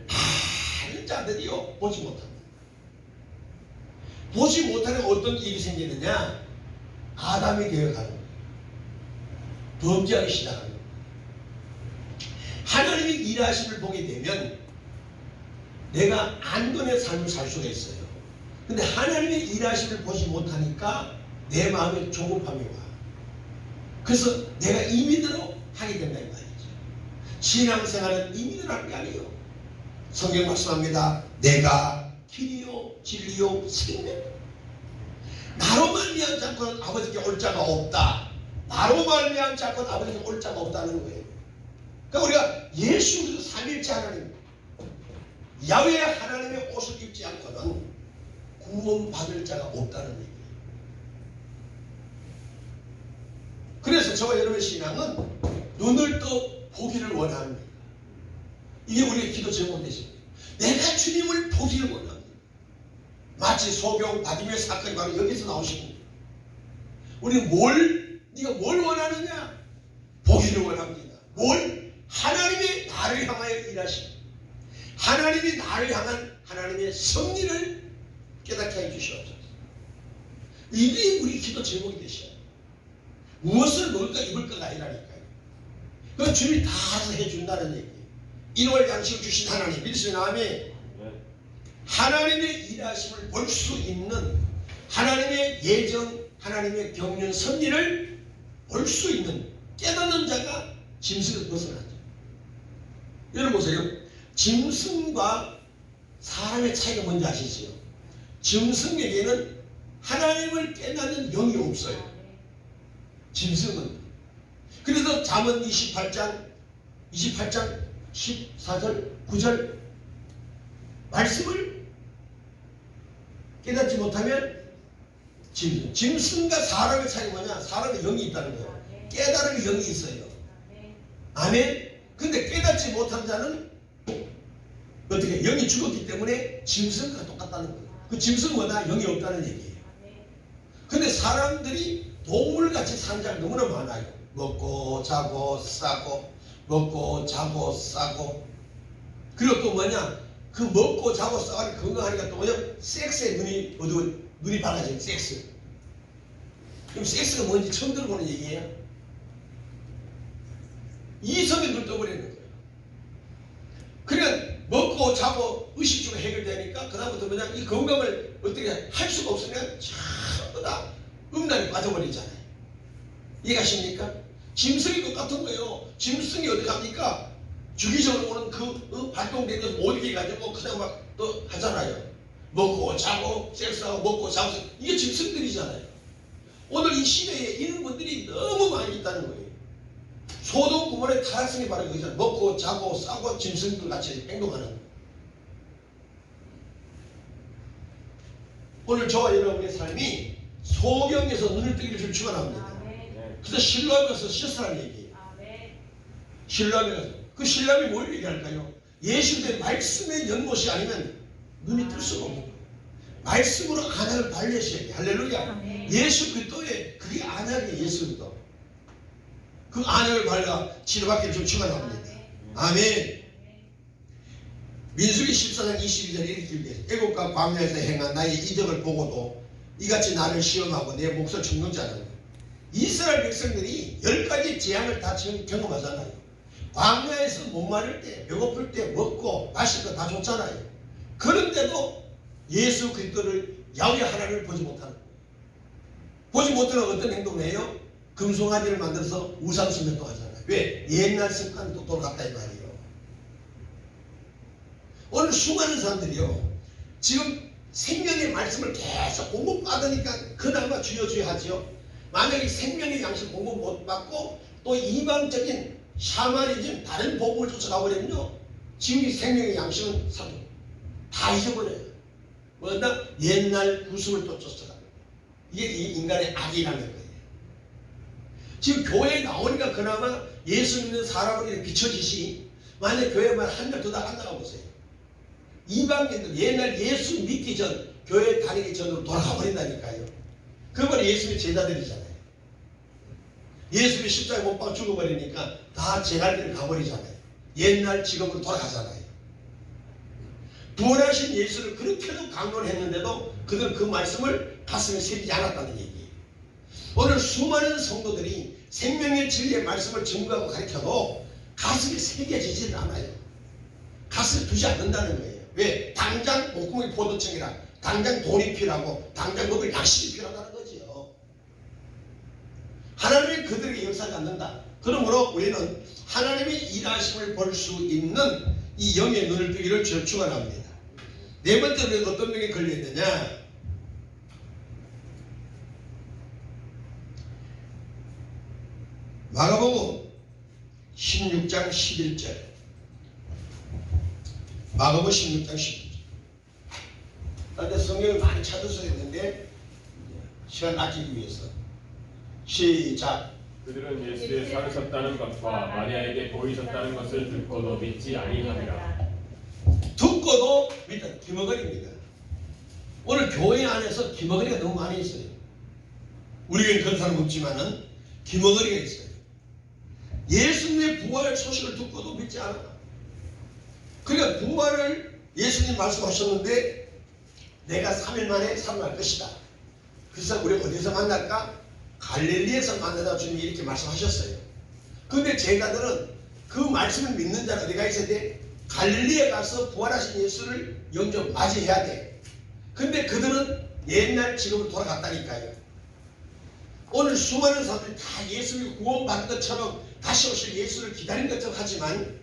많은 자들이요 보지 못합니다. 보지 못하는 어떤 일이 생기느냐? 아담이 되어가는 거예요. 범죄하기 시작하는 거예요. 하나님의 일하심을 보게 되면 내가 안돈의 삶을 살 수가 있어요. 근데 하나님의 일하심을 보지 못하니까 내 마음에 조급함이 와. 그래서 내가 임의대로 하게 된다 이 말이죠. 신앙생활은 임의대로 하는 게 아니에요. 성경 말씀합니다. 내가 길이요 진리요 생명. 나로 말미암지 않고는 아버지께 올 자가 없다. 나로 말미암지 않고는 아버지께 올 자가 없다는 거예요. 그러니까 우리가 예수 그리스도 삼일째 하나님, 야훼 하나님의 옷을 입지 않고는 구원받을 자가 없다는 얘기예요. 그래서 저와 여러분의 신앙은 눈을 떠 보기를 원합니다. 이게 우리의 기도 제목이 되십니다. 내가 주님을 보기를 원합니다. 마치 소경 바디메 사건이 바로 여기서 나오시는 거예요. 우리는 네가 뭘 원하느냐? 보기를 원합니다. 뭘? 하나님이 나를 향하여 일하십니다. 하나님이 나를 향한 하나님의 섭리를 깨닫게 해주시옵소서. 이게 우리 기도 제목이 되셔요. 무엇을 먹을까 입을까가 아니라니까요. 그건 주님이 다 해준다는 얘기예요. 인월 양식을 주신 하나님, 믿으시는 아멘. 하나님의 일하심을 볼 수 있는 하나님의 예정, 하나님의 경륜 섭리를 볼 수 있는 깨닫는 자가 짐승을 벗어나죠. 여러분 보세요. 짐승과 사람의 차이가 뭔지 아시죠? 짐승에게는 하나님을 깨닫는 영이 없어요. 짐승은. 그래서 잠언 28장 14절 9절 말씀을 깨닫지 못하면 짐승과 사람의 차이가 뭐냐? 사람의 영이 있다는 거예요. 깨달음의 영이 있어요. 아멘. 근데 깨닫지 못한 자는 어떻게? 영이 죽었기 때문에 짐승과 똑같다는 거예요. 그 짐승은 뭐다? 영이 없다는 얘기예요. 근데 사람들이 동물같이 사는 자가 너무나 많아요. 먹고 자고 싸고 먹고 자고 싸고. 그리고 또 뭐냐? 그 먹고 자고 싸고 건강하니까 또 뭐냐? 섹스에 눈이 밝아져요. 섹스. 그럼 섹스가 뭔지 처음 들어보는 얘기예요. 이성에 눈 떠버리는 거예요. 그러니까 먹고 자고 의식주가 해결되니까 그다음부터 뭐냐? 이 건강을 어떻게 할 수가 없으면 전부 다 음란에 빠져버리잖아요. 이해가십니까? 짐승이 똑같은 거예요. 짐승이 어디 갑니까? 주기적으로 오는 그 발동되는 못 이겨가지고 그냥 막 또 하잖아요. 먹고 자고 섹스하고 먹고 자고 이게 짐승들이잖아요. 오늘 이 시대에 이런 분들이 너무 많이 있다는 거예요. 소돔 구몬의 타락성이 바로 여기잖아요. 먹고 자고 싸고 짐승들 같이 행동하는 거예요. 오늘 저와 여러분의 삶이 소경에서 눈을 뜨기를 축원합니다. 그래서 신라에 가서 씻으라는 얘기예요. 신라에 가서 그 신라면 뭘 얘기할까요? 예수의 말씀의 연못이 아니면 눈이 뜰 수가 없는 거예요. 말씀으로 안약을 발려셔야 돼요. 할렐루야. 예수 그리스도의 그게 안약이에요. 예수 그리스도. 그 안약을 발라 치료받기를 좀 축원합니다. 아멘. 민수기 14장 22절 이렇게 기록해요. 애국과 광야에서 행한 나의 이적을 보고도 이같이 나를 시험하고 내 몫을 죽는 자는 이스라엘 백성들이 10가지 재앙을 다 경험하잖아요. 광야에서 목마를 때 배고플 때 먹고 마실 거 다 줬잖아요. 그런데도 예수 그리스도를 야훼 하나님을 보지 못하는 거예요. 보지 못하는 어떤 행동을 해요? 금송아지를 만들어서 우상숭배도 하잖아요. 왜? 옛날 습관이 또 돌아갔다 이 말이에요. 오늘 수많은 사람들이요 지금 생명의 말씀을 계속 공급받으니까 그나마 주여 하지요. 만약에 생명의 양식 공급 못 받고 또 이방적인 샤머니즘 다른 복음을 쫓아가버리면요 지금 이 생명의 양식은 다 잊어버려요. 뭐다? 옛날 구습을 또 쫓아가요. 이게 이 인간의 악이라는 거예요. 지금 교회에 나오니까 그나마 예수 믿는 사람에게 비춰지시 만약 교회만 한달 더 안 나가보세요. 이방인들 옛날 예수 믿기 전 교회 다니기 전으로 돌아가 버린다니까요. 그건 예수의 제자들이잖아요. 예수의 십자가에 못 박아 죽어버리니까 다 제갈 길을 가버리잖아요. 옛날 직업으로 돌아가잖아요. 부활하신 예수를 그렇게도 강론을 했는데도 그들은 그 말씀을 가슴에 새기지 않았다는 얘기예요. 오늘 수많은 성도들이 생명의 진리의 말씀을 증거하고 가르쳐도 가슴에 새겨지지는 않아요. 가슴에 두지 않는다는 거예요. 왜? 당장 목구멍이 포도청이라 당장 돈이 필요하고 당장 먹을 양식이 필요하다는 거지요. 하나님이 그들에게 역사하지 않는다. 그러므로 우리는 하나님의 일하심을 볼 수 있는 이 영의 눈을 뜨기를 축원합니다. 네 번째는 어떤 병에 걸려있느냐? 마가복음 16장 11절. 마가복음 16장 11절. 그런데 성경을 많이 찾으셔야 되는데 시간 아끼기 위해서 시작. 그들은 예수의 살으셨다는 것과 마리아에게 보이셨다는 것을 듣고도 믿지 아니하니라. 듣고도 믿다. 기머거리입니다. 오늘 교회 안에서 기머거리가 너무 많이 있어요. 우리 교회는 그런 사람 없지만은 기머거리가 있어요. 예수님의 부활 소식을 듣고도 믿지 않아. 그러니까 부활을 예수님 말씀하셨는데 내가 3일 만에 살아날 것이다. 그래서 우리 어디서 만날까? 갈릴리에서 만나다 주님이 이렇게 말씀하셨어요. 그런데 제자들은 그 말씀을 믿는 자는 어디가 있어야 돼? 갈릴리에 가서 부활하신 예수를 영접 맞이해야 돼. 근데 그들은 옛날 직업으로 돌아갔다니까요. 오늘 수많은 사람들이 다 예수를 구원받은 것처럼 다시 오실 예수를 기다린 것처럼 하지만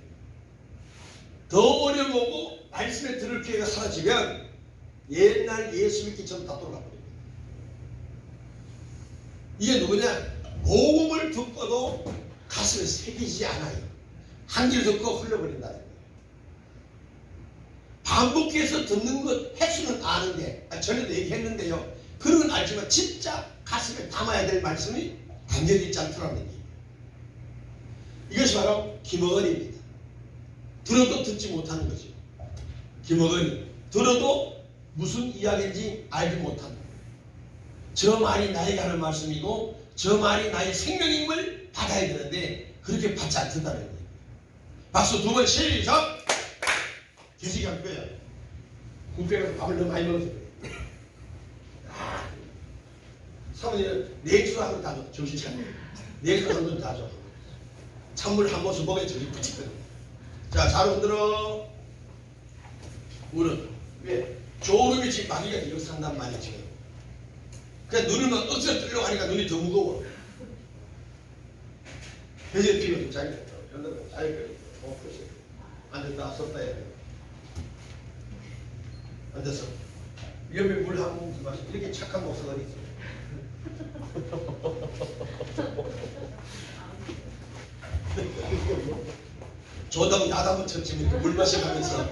더 어려워하고 말씀에 들을 기회가 사라지면 옛날 예수 믿기처럼 다 돌아가 버립니다. 이게 누구냐? 복음을 듣고도 가슴에 새기지 않아요. 한 길 듣고 흘러버린다는 거예요. 반복해서 듣는 것 횟수는 아는데 전에도 얘기했는데요. 그런 건 알지만 진짜 가슴에 담아야 될 말씀이 담겨져 있지 않더라는 얘기예요. 이것이 바로 기머거리입니다. 들어도 듣지 못하는 거죠. 기머거리. 들어도 무슨 이야기인지 알지 못하는 거예요. 저 말이 나에게 하는 말씀이고 저 말이 나의 생명임을 받아야 되는데 그렇게 받지 않는다는 거예요. 박수 두 번 시작! 뒤지게 할 거야. 국회에서 밥을 너무 많이 먹어서 그래. 사모님 냉수 한 번 다 줘. 정신 차려. 냉수 한 번 다 줘. 찬물 한 모수 먹어야 정신 붙이거든. 자, 잘 흔들어. 무릎. 왜? 졸음이 지금 마귀가 이렇게 산단 말이야 지금. 그냥 눈을 막 억지로 뜨려고 하니까 눈이 더 무거워. 배제 피가 좀 짜니까 현대는 짜니까 앉았다 섰다 해야 돼. 앉아서 옆에 물 한 모금 마시. 이렇게 착한 목사가 어디 있어? 조다고 야단을 쳤지만 이렇게 물 마셔가면서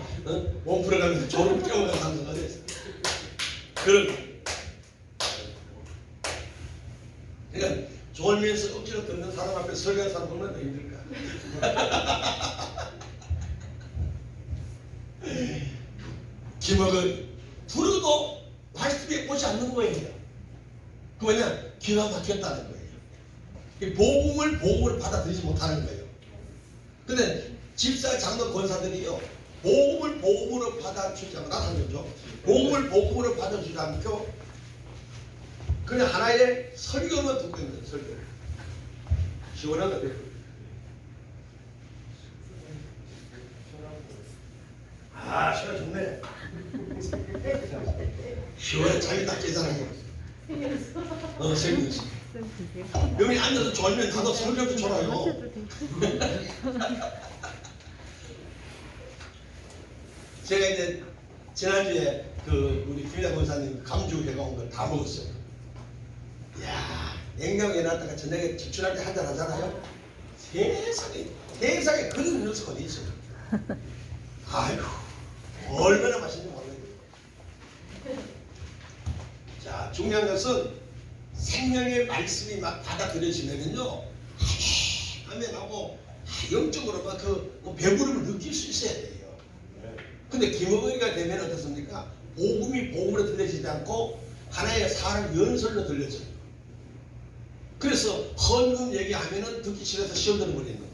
몸 풀어가면서 조를 깨워가면서 하는 거 어디 있어? 그런. 그러니까 졸면서 억지로 듣는 사람 앞에 설교하는 사람 보면 더 힘들까? 김학은 부르도 말씀에 오지 않는 거예요. 그 뭐냐? 기가 막혔다는 거예요. 이 복음을 복음으로 받아들이지 못하는 거예요. 근데 집사, 장로, 권사들이요, 복음을 복음으로 받아주지 않고 나타난 거죠. 복음을 복음으로 받아주지 않고 그냥 하나의 설교만 듣고 있는 거예요. 설교. 시원한 거 돼요. 아, 시원 좋네. 시원해. 자기 다 깨잖아요. 생겼어. 여기 앉아서 졸면 나도 설교도 졸아요. 제가 이제 지난주에 그 우리 김희자 권사님 감주회가 온 걸 다 먹었어요. 이야, 냉장고에 놨다가 저녁에 지출할 때 한잔 하잖아요. 세상에 그런 녀석 어디 있어요. 아이고, 얼마나 맛있는지 몰라요. 자, 중요한 것은 생명의 말씀이 막 받아들여지면요, 하면 하고 영적으로 막 그 배부름을 느낄 수 있어야 돼요. 근데 김어머니가 되면 어떻습니까? 복음이 복음으로 들려지지 않고 하나의 사람 연설로 들려져요. 그래서 헌금 얘기하면은 듣기 싫어서 시험 들어버리는 거예요.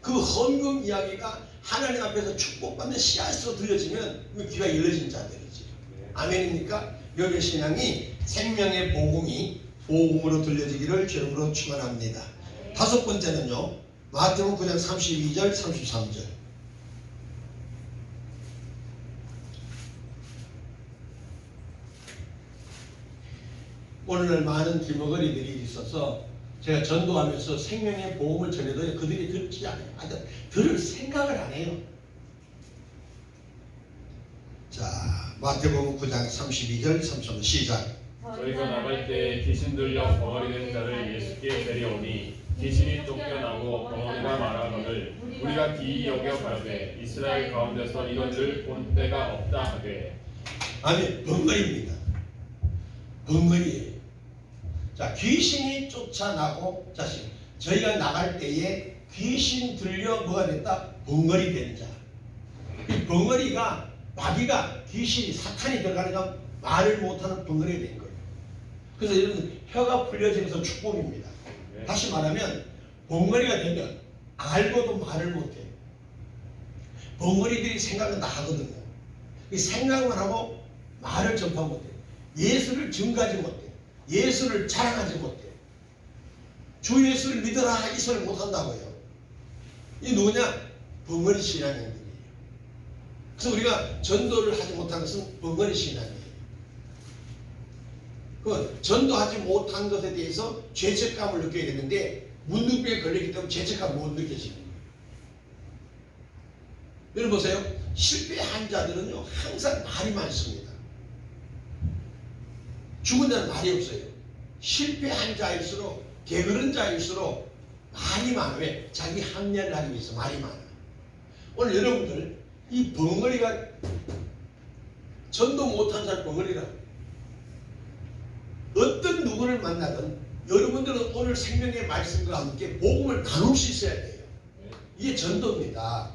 그 헌금 이야기가 하나님 앞에서 축복받는 씨앗으로 들려지면 귀가 열려진 자들이지. 아멘입니까? 여기 신앙이 생명의 복음이 복음으로 들려지기를 주님으로 축원합니다. 다섯 번째는요, 마태복음 9장 32절 33절. 오늘날 많은 김어거리들이 있어서 제가 전도하면서 생명의 복음을 전해도 그들이 듣지 않아요. 들을 생각을 안 해요. 자, 마태복음 9장 32절 33절 시작. 저희가 나갈 때 귀신 들려 벙어리 된 자를 예수께 데려오니 귀신이 쫓겨나고 벙어리가 말하거늘 우리가 기이 여겨 가되 이스라엘 가운데서 이런 일 본 때가 없다 하되. 아멘. 벙어리입니다. 벙어리예요. 자, 귀신이 쫓아나고, 자식, 저희가 나갈 때에 귀신 들려 뭐가 됐다? 벙어리 된 자. 이 벙어리가, 마귀가, 귀신이, 사탄이 들어가니까 말을 못하는 벙어리가 된 거예요. 그래서 이런 혀가 풀려지면서 축복입니다. 네. 다시 말하면, 벙어리가 되면 알고도 말을 못해요. 벙어리들이 생각은 다 하거든요. 이 생각만 하고 말을 전파 못해요. 예수를 증거하지 못해요. 예수를 자랑하지 못해요. 주 예수를 믿어라 이 소리 못한다고요. 이 누구냐? 벙어리 신앙인들이에요. 그래서 우리가 전도를 하지 못한 것은 벙어리 신앙이에요. 그 전도하지 못한 것에 대해서 죄책감을 느껴야 되는데 문둥병에 걸리기 때문에 죄책감 못 느껴지는 거예요. 여러분 보세요. 실패한 자들은요 항상 말이 많습니다. 죽은 자는 말이 없어요. 실패한 자일수록, 게으른 자일수록 말이 많아. 왜? 자기 합리화를 하기 위해서 말이 많아. 오늘 여러분들 이 벙어리가 전도 못한 사람 벙어리라. 어떤 누구를 만나든 여러분들은 오늘 생명의 말씀과 함께 복음을 나눌 수 있어야 돼요. 이게 전도입니다.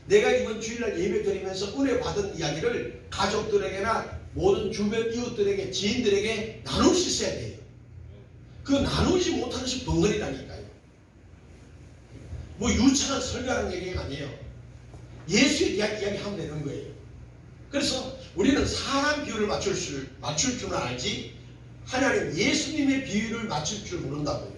내가 이번 주일날 예배 드리면서 은혜 받은 이야기를 가족들에게나 모든 주변 이웃들에게, 지인들에게 나눌 수 있어야 돼요. 그 나누지 못하는 것이 벙어리라니까요. 뭐 유창한 설교하는 얘기가 아니에요. 예수에 대한 이야기 하면 되는 거예요. 그래서 우리는 사람 비유를 맞출 줄은 알지 하나님 예수님의 비유를 맞출 줄 모른다고요.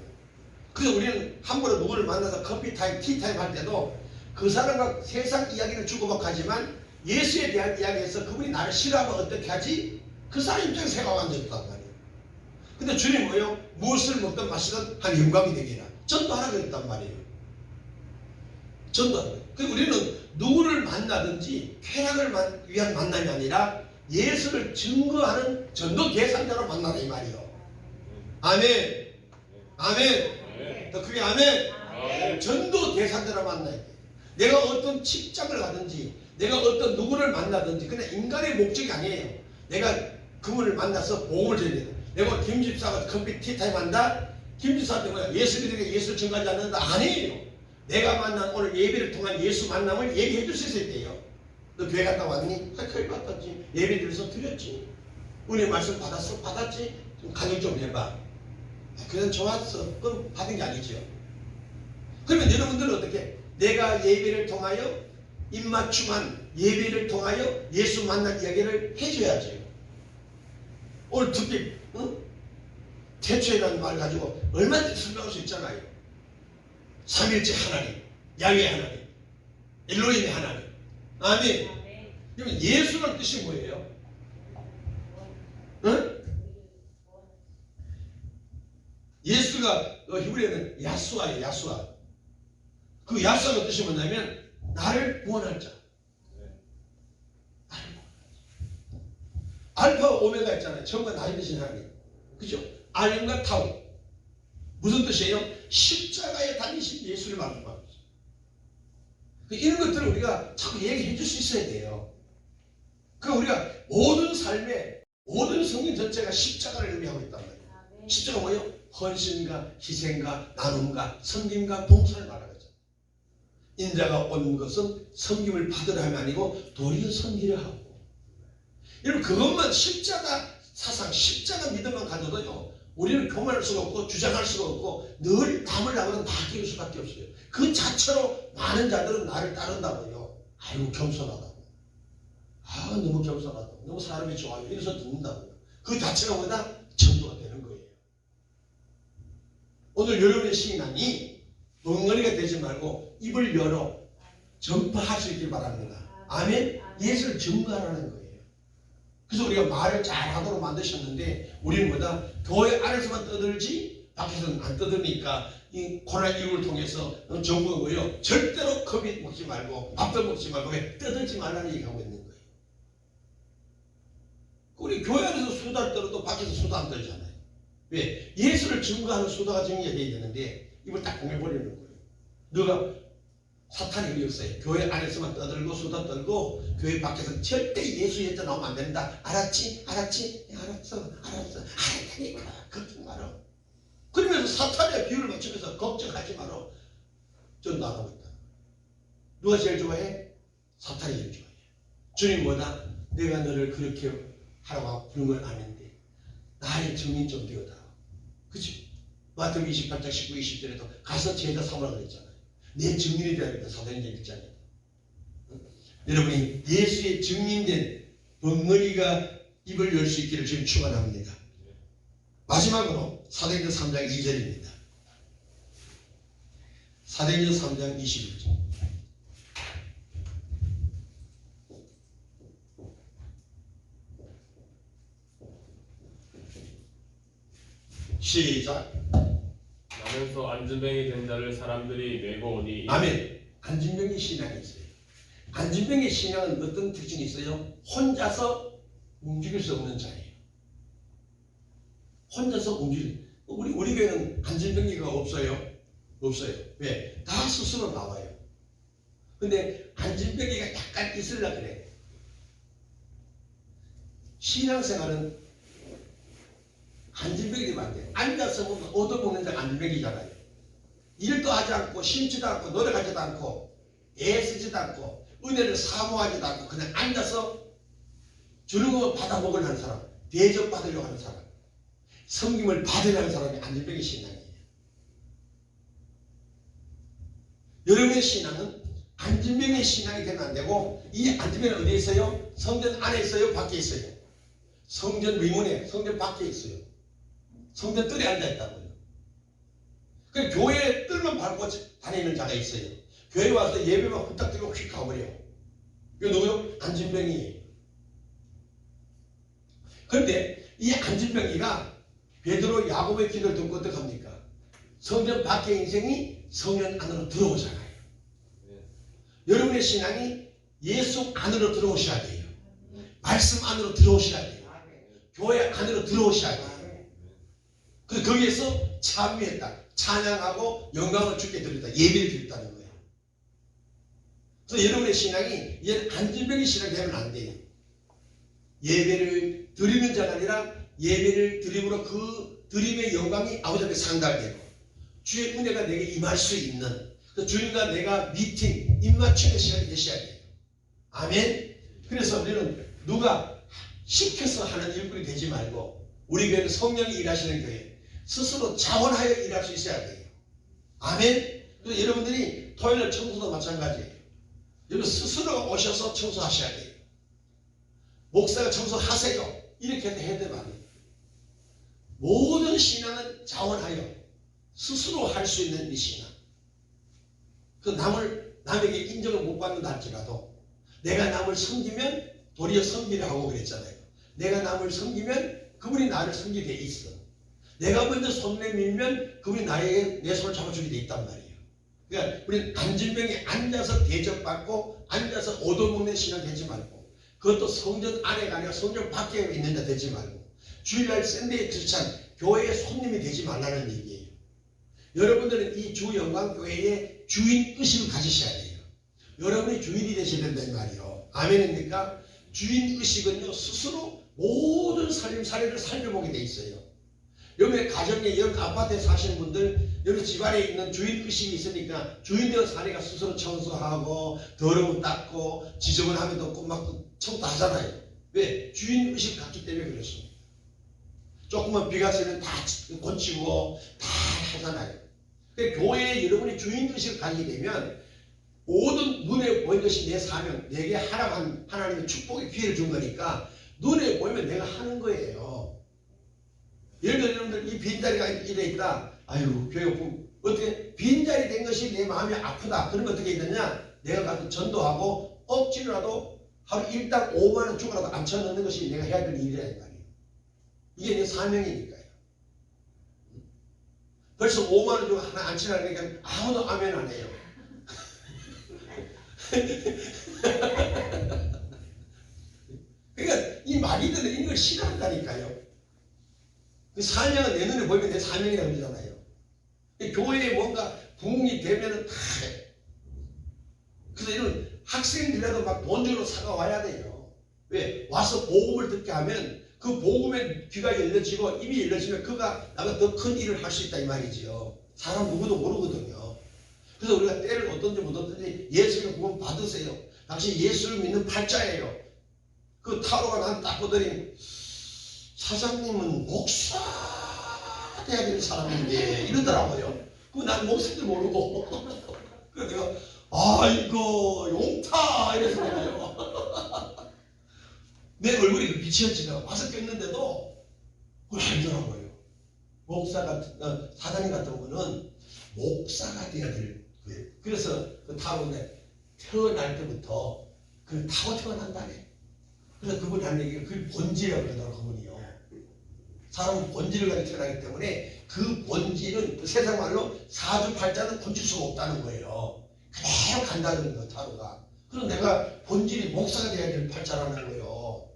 그래서 우리는 함부로 누구를 만나서 커피타임, 티타임 할 때도 그 사람과 세상 이야기를 주고받고 하지만 예수에 대한 이야기에서 그분이 나를 싫어하면 어떻게 하지? 그 사람 입장에서 생각하면 된단 말이에요. 근데 주님 뭐요? 무엇을 먹든 마시든 한 영광이 되게라. 전도하라고 했단 말이에요. 전도하는 거예요. 그러니까 우리는 누구를 만나든지 쾌락을 위한 만남이 아니라 예수를 증거하는 전도 대상자로 만나라 이 말이에요. 아멘. 아멘. 더 크게 아멘. 전도 대상자로 만나야 돼. 내가 어떤 직장을 가든지 내가 어떤 누구를 만나든지 그냥 인간의 목적이 아니에요. 내가 그분을 만나서 복음을 전해야 돼. 내가 오늘 김 집사가 커피 티타임 한다? 김 집사한테 뭐야? 예수 믿으니까 예수를 증거하지 않는다? 아니에요. 내가 만난 오늘 예배를 통한 예수 만남을 얘기해 줄 수 있어야 돼요. 너 교회 갔다 왔니? 거의 갔다지. 예배 드려서 드렸지. 은혜 말씀 받았어? 받았지? 좀 강의 좀 해봐. 그냥 좋았어. 그럼 받은 게 아니죠. 그러면 여러분들은 어떻게? 내가 예배를 통하여 입맞춤한 예배를 통하여 예수 만난 이야기를 해줘야죠. 오늘 특히 태초이라는 말 가지고 얼마든지 설명할 수 있잖아요. 삼일째 하나님, 야훼 하나님, 엘로힘의 하나님. 아멘. 그러면 예수라는 뜻이 뭐예요? 응? 예수가 히브리어는 야수아예요. 야수아. 그 야수아의 뜻이 뭐냐면 나를 구원할 자. 알파 오메가 있잖아요. 처음과 나중에 되신 하나님. 그죠? 알과 타우. 무슨 뜻이에요? 십자가에 달리신 예수를 말하는 거죠. 이런 것들을 우리가 자꾸 얘기해 줄 수 있어야 돼요. 그러니까 우리가 모든 삶에 모든 성경 전체가 십자가를 의미하고 있단 말이에요. 십자가 뭐예요? 헌신과 희생과 나눔과 섬김과 봉사를 말하는 거죠. 인자가 온 것은 섬김을 받으려 함이 아니고 도리어 섬기려 하고. 여러분 그것만 십자가 사상, 십자가 믿음만 가져도요. 우리는 교만할 수가 없고 주장할 수가 없고 늘 남을 나보다 나아질 수밖에 없어요. 그 자체로 많은 자들은 나를 따른다고요. 아이고 겸손하다고. 아 너무 겸손하다고. 너무 사람이 좋아요. 이래서 듣는다고요. 그 자체가 뭐다? 전도가 되는 거예요. 오늘 여러분의 신앙이 덩어리가 되지 말고 입을 열어 전파할 수 있길 바랍니다. 아멘? 예수를 증거하라는 거예요. 그래서 우리가 말을 잘하도록 만드셨는데 우리는 뭐다? 교회 안에서만 떠들지 밖에서는 안 떠드니까 이 코로나19를 통해서 정부가 뭐예요? 절대로 커피 먹지 말고 밥도 먹지 말고 왜 떠들지 말라는 얘기하고 있는 거예요. 우리 교회 안에서 수다를 떨어도 밖에서 수다 안 떨잖아요. 왜? 예수를 증거하는 수다가 정리가 되어야 되는데 이걸 딱 공해버리는 거예요. 너가 사탄의 역사에 교회 안에서만 떠들고 수다 떨고 교회 밖에서 절대 예수 얘기 나오면 안 된다. 알았지? 알았지? 네, 알았어. 알았다니까. 걱정 마라. 그러면서 사탄의 비유를 맞추면서 걱정하지 마라. 좀 나가고 있다. 누가 제일 좋아해? 사탄이 제일 좋아해. 주님 뭐다? 내가 너를 그렇게 하라고 부른 건 아닌데 나의 증인 좀 되어다. 그치? 마태복음 28장 19, 20절에도 가서 제자 삼으라 그랬잖아요. 내 증인이 되어야 된다. 사도행전 1장에. 여러분이 예수의 증인된 벙어리가 입을 열 수 있기를 지금 축원합니다. 마지막으로 사도행전 3장 2절입니다. 사도행전 3장 21절. 시작. 나면서 안진뱅이 된 자를 사람들이 메고 오니. 아멘. 안진뱅이 신앙이 있어요. 안진뱅이 신앙은 어떤 특징이 있어요? 혼자서 움직일 수 없는 자예요. 혼자서 우리 교회는 안진뱅이가 없어요. 없어요. 왜? 다 스스로 나와요. 근데 안진뱅이가 약간 있으려 그래. 신앙생활은 안진뱅이 되면 안 돼. 앉아서 보면 얻어먹는 자가 안진뱅이잖아요. 일도 하지 않고 심지도 않고 노력하지도 않고 애쓰지도 않고 은혜를 사모하지도 않고 그냥 앉아서 주는 거 받아먹으려 하는 사람, 대접받으려고 하는 사람, 섬김을 받으려고 하는 사람이 안진뱅이 신앙이에요. 여러분의 신앙은 안진뱅이 신앙이 되면 안 되고 이 안진뱅이는 어디에 있어요? 성전 안에 있어요? 밖에 있어요? 성전 위문에, 성전 밖에 있어요. 성전 뜰에 앉아있다고요. 그러니까 교회에 뜰만 밟고 다니는 자가 있어요. 교회 와서 예배만 후딱 들고 휙 가버려요. 이거 누구요? 안진뱅이에요. 그런데 이 안진뱅이가 베드로 야곱의 기도를 듣고 어떡합니까? 성전 밖의 인생이 성전 안으로 들어오잖아요. 여러분의 신앙이 예수 안으로 들어오셔야 돼요. 말씀 안으로 들어오셔야 돼요. 교회 안으로 들어오셔야 돼요. 그래서 거기에서 참여했다. 찬양하고 영광을 주께 드린다. 예배를 드렸다는 거예요. 그래서 여러분의 신앙이 이제 안진병의 신앙이 되면 안 돼요. 예배를 드리는 자가 아니라 예배를 드림으로 그 드림의 영광이 아버지 앞에 상달되고 주의 은혜가 내게 임할 수 있는 그 주님과 내가 미팅, 입맞추는 시간이 되셔야 돼요. 아멘. 그래서 우리는 누가 시켜서 하는 일꾼이 되지 말고 우리 교회는 성령이 일하시는 교회 스스로 자원하여 일할 수 있어야 돼요. 아멘. 그래서 여러분들이 토요일 청소도 마찬가지예요. 여러분 스스로 오셔서 청소하셔야 돼요. 목사가 청소하세요. 이렇게 해야 될 말이에요. 모든 신앙은 자원하여 스스로 할 수 있는 이 신앙. 그 남에게 인정을 못 받는다 할지라도 내가 남을 섬기면 도리어 섬기려 하고 그랬잖아요. 내가 남을 섬기면 그분이 나를 섬기게 돼 있어. 내가 먼저 손 내밀면 그분이 나에게 내 손을 잡아주게 돼 있단 말이에요. 그러니까 우리는 안진병에 앉아서 대접받고 앉아서 얻어먹는 신앙 되지 말고 그것도 성전 안에가 아니라 성전 밖에 있는 자 되지 말고 주일날 샌데이 크리스찬 교회의 손님이 되지 말라는 얘기예요. 여러분들은 이 주 영광교회의 주인 의식을 가지셔야 돼요. 여러분이 주인이 되셔야 된다는 말이에요. 아멘입니까? 주인 의식은요 스스로 모든 살림살이를 살펴보게 돼 있어요. 여러분의 가정에 여러분 아파트에 사시는 분들 여러분 집안에 있는 주인 의식이 있으니까 주인 되어 사니까 스스로 청소하고 더러움 닦고 지저분하면 또 막 청소 하잖아요. 왜? 주인 의식 갖기 때문에 그렇습니다. 조금만 비가 새면 다 고치고 다 하잖아요. 교회에 여러분이 주인 의식을 가지게 되면 모든 눈에 보이는 것이 내 사명, 내게 하라고 하나님의 축복의 기회를 준 거니까 눈에 보이면 내가 하는 거예요. 예를 들어 여러분들 이 빈자리가 이래 있다. 아유 교회 어떻게 빈자리 된 것이 내 마음이 아프다. 그러면 어떻게 해야 되냐? 내가 가서 전도하고 억지로라도 하루 일당 5만 원 주고라도 앉혀놓는 것이 내가 해야 될 일이라는 말이에요. 이게 내 사명이니까요. 벌써 5만 원 주고 하나 앉히라니까 아무도 아멘 안 해요. 그러니까 이 마귀들은 이런 걸 싫어한다니까요. 그 사명은 내 눈에 보이면 내 사명이라고 그러잖아요. 교회에 뭔가 부흥이 되면은 다 해. 그래서 이런 학생들이라도 막 돈 주러 사가와야 돼요. 왜? 와서 복음을 듣게 하면 그 복음의 귀가 열려지고 입이 열려지면 그가 나가 더 큰 일을 할 수 있다 이 말이지요. 사람 누구도 모르거든요. 그래서 우리가 때를 얻든지 못 얻든지 예수를 구원 받으세요. 당신 예수를 믿는 팔자예요. 그 타로가 난 딱 보더니 사장님은 목사 돼야 될 사람인데 이러더라고요. 그럼 난 목사인지 모르고 그래서 내가 아이고 용타 이래서 내가요. 내 얼굴이 비치어지나 와서 꼈는데도 그걸 알더라고요. 목사 같은 사장님 같은 경우는 목사가 돼야 될 거예요. 그래서 그 타로는 태어날 때부터 그 타고 태어난다네. 그래서 그분이 하는 얘기가 그 본질이라고 그러더라고요. 그분이요. 사람은 본질을 가지고 태어나기 때문에 그 본질은 그 세상 말로 사주팔자는 고칠 수가 없다는 거예요. 그대로 간다는 거예요. 타로가. 그래서 내가 본질이 목사가 돼야 될 팔자라는 거예요.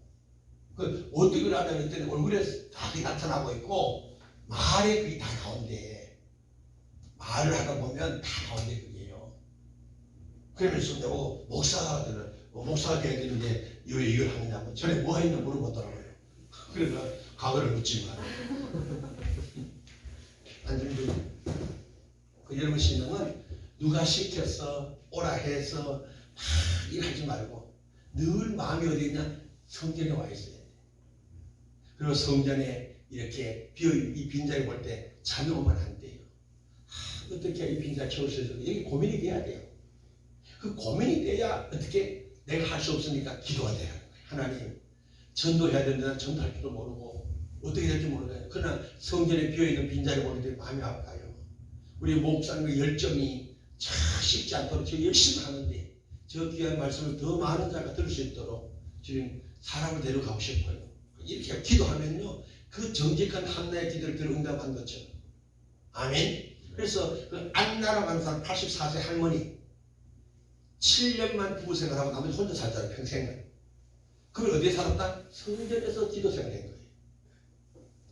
그 어떻게 그러냐면 그때는 얼굴에 다 나타나고 있고 말에 그게 다 나온대. 말을 하다 보면 다 나온대 그게요. 그러면서 내가 목사가 돼야 되는데 왜 이걸 하느냐고 전에 뭐 했는지 물어보더라고요. 그래서 과거를 묻지만 그 여러분 신앙은 누가 시켜서 오라 해서 막 일하지 말고 늘 마음이 어디 있냐? 성전에 와 있어야 돼. 그리고 성전에 이렇게 이 빈자리 볼 때 잠이 오면 안 돼요. 어떻게 이 빈자리 채울 수 있어요? 여기 고민이 돼야 돼요. 그 고민이 돼야 어떻게 내가 할 수 없으니까 기도가 돼요. 하나님 전도해야 되는데 전도할 줄도 모르고 어떻게 될지 모르겠어요. 그러나 성전에 비어있는 빈자리 보는 데 마음이 아파요. 우리 목사님의 열정이 참 쉽지 않도록 저 열심히 하는데 저 귀한 말씀을 더 많은 자가 들을 수 있도록 지금 사람을 데려가고 싶어요. 이렇게 기도하면요 그 정직한 한나의 기도를 들어 응답한 거죠. 아멘. 그래서 그 안나라고 하는 사람 84세 할머니 7년만 부부 생활하고 나머지 혼자 살잖아요. 평생. 그걸 어디에 살았다? 성전에서 기도 생활한 거예요.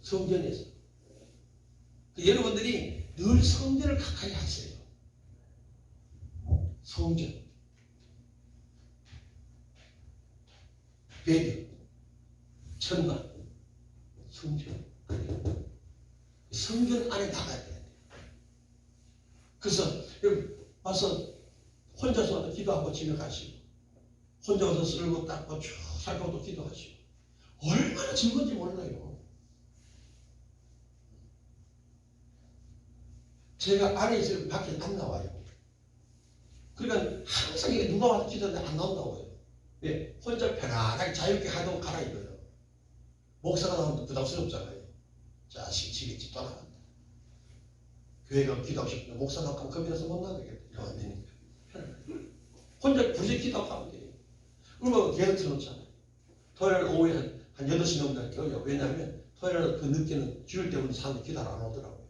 성전에서. 여러분들이 늘 성전을 가까이 하세요. 성전. 배경. 천막. 성전 안에. 성전 안에 나가야 돼요. 그래서 여기 와서 혼자서 기도하고 집에 가시고 혼자 와서 쓸고 닦고 쭉 살고 기도하시고 얼마나 즐거운지 몰라요. 제가 안에 있으면 밖에 안 나와요. 그러니까 항상 이게 누가 와서 기도하는데 안 나온다고요. 예, 혼자 편안하게 자유롭게 하도 가라 이거예요. 목사가 나오면 부담스럽잖아요. 자식 집에 집도 안 나간다. 교회 가면 기도하고 싶은데 목사 나가면 겁이 나서 못 나가겠다. 안 되니까. 혼자 굳이 기도하고 가면 돼요. 그러면 계속 틀어놓잖아요. 토요일 오후에 한 8시 넘는 껴요. 왜냐하면 토요일 그 늦게는 주일 때문에 사람들이 기도를 안 오더라고요.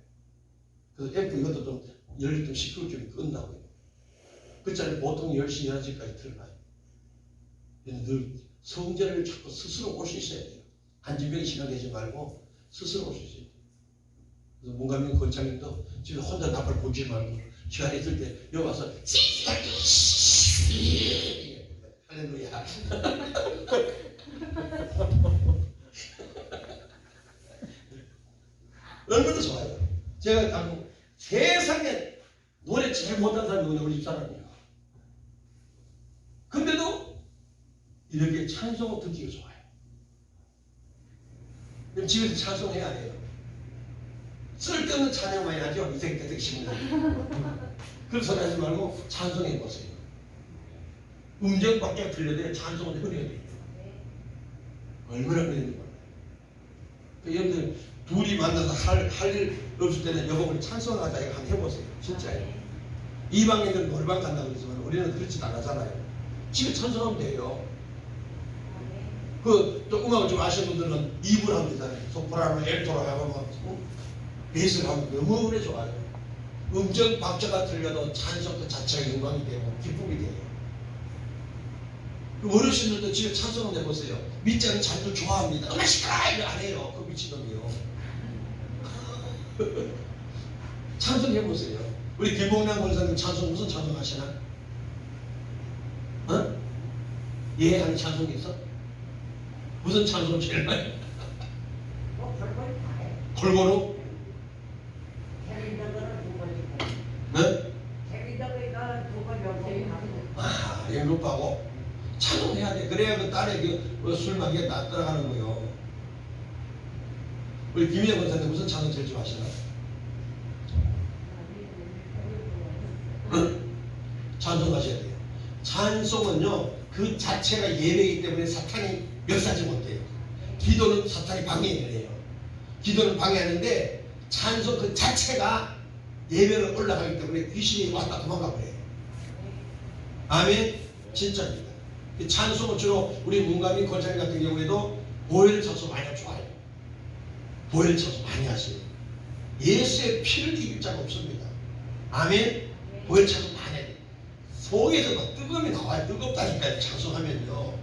그래서 앰프 이것도 좀 열릴 좀 시끄러울 좀 끈다고요. 그 자리에 보통 10시, 11시까지 틀어놔요. 늘 성전을 자꾸 스스로 올 수 있어야 돼요. 안진병이 시간 되지 말고 스스로 올 수 있어야 돼요. 그래서 문감민 권장님도 집에 혼자 나팔 불지 말고 시간이 있을 때 여기 와서 할렐루야. 얼마나 좋아요. 제가 세상에 노래 제일 못하는 사람이 누구냐? 우리 집사람이에요. 근데도 이렇게 찬송을 듣기가 좋아요. 그럼 집에서 찬송해야 돼요. 쓸데없는 찬양 많이 하죠. 이 새끼 되게 심는. 그런 소리 하지 말고 찬송해 보세요. 음정밖에 들려도 찬송을 흐려야 돼요. 얼마나 흐리는지 몰라요. 여러분들 둘이 만나서 할 일 없을 때는 여보 찬송을 하자 이거 한번 해보세요. 진짜예요. 이방인들은 노래방 간다고 그러지만 우리는 그렇지 않아잖아요. 집에 찬송하면 돼요. 또 음악을 좀 아시는 분들은 입을 하면 되잖아요. 소프라노, 엘토로 하고 베이스를 하면 너무 오래 좋아요. 음정 박자가 틀려도 찬송 그 자체가 영광이 되고 기쁨이 돼요. 어르신들도 집에 찬송을 해보세요. 밑자는 잔들 좋아합니다. 엄마 시끄러워 이거 안 해요. 그 미친놈이요. 찬송해보세요. 우리 김봉남 권사님 찬송 무슨 찬송 하시나? 어? 예 하는 찬송이 있어? 무슨 찬송 제일 많이? 골고루? 네? 아, 연극하고 찬송해야 돼. 그래야 그 딸의 술 마귀가 따라가는 거요. 우리 김희애 권사님 무슨 찬송 제일 좋아하시나? 찬송하셔야 돼요. 찬송은요 그 자체가 예배이기 때문에 사탄이 멸사하지 못해요. 기도는 사탄이 방해를 해요. 기도는 방해하는데 찬송 그 자체가 예배로 올라가기 때문에 귀신이 왔다 도망가 버려요. 아멘. 진짜입니다. 찬송은 주로 우리 문감민 권사님 같은 경우에도 보혈 찬송 많이 좋아요. 보혈 찬송 많이 하세요. 예수의 피를 이길 자가 없습니다. 아멘. 보혈 찬송 많이 해요. 속에서 막 뜨거움이 나와요. 뜨겁다니까요. 찬송하면요.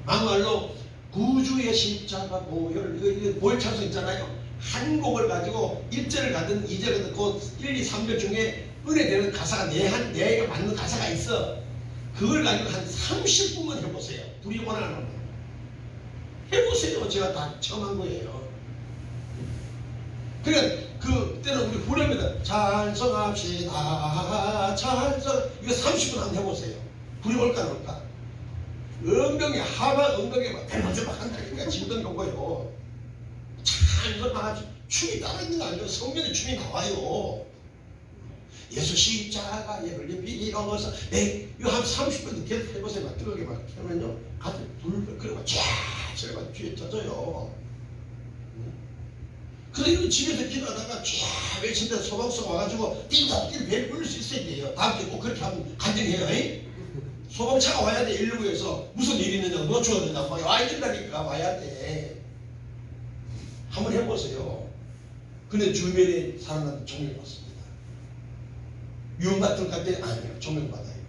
막말로 구주의 십자가 보혈 이거 보혈 찬송 있잖아요. 한 곡을 가지고 1절을 가든 2절을 가든 그 1, 2, 3절 중에 은혜되는 가사가 내가 맞는 가사가 있어. 그걸 가지고 한 30분만 해보세요. 둘이 원하는 거 해보세요. 제가 다 처음 한 거예요. 그러니까 그때는 우리 부릅니다. 찬송합시다. 찬송. 이거 30분 한번 해보세요. 불이 올까 안 올까? 엉덩이 하바 엉덩이에 막 대만져막 한다니까 진동 요거요. 찬송합시다. 춤이 따르는 거 아니에요. 성경에 춤이 나와요. 예수 십자가에 걸린 비리로서 이거 한 30분 계속 해보세요. 막 뜨겁게 막 하면요. 가슴 불 그리고 쫙 저래가 뒤에 젖어요. 그래서 집에서 기도하다가 쫙 외친다 소방서가 와가지고 띵동띵 배 불릴 수 있어야 돼요. 다음 주에 꼭 그렇게 하면 간증해요. 소방차가 와야 돼. 119에서 무슨 일이 있느냐 뭐 죽었느냐 막 와야 된다니까 와야 돼. 한번 해보세요. 근데 주변에 사람한테 존경받습니다. 미움받을 것 같아? 아니요. 존경받아요.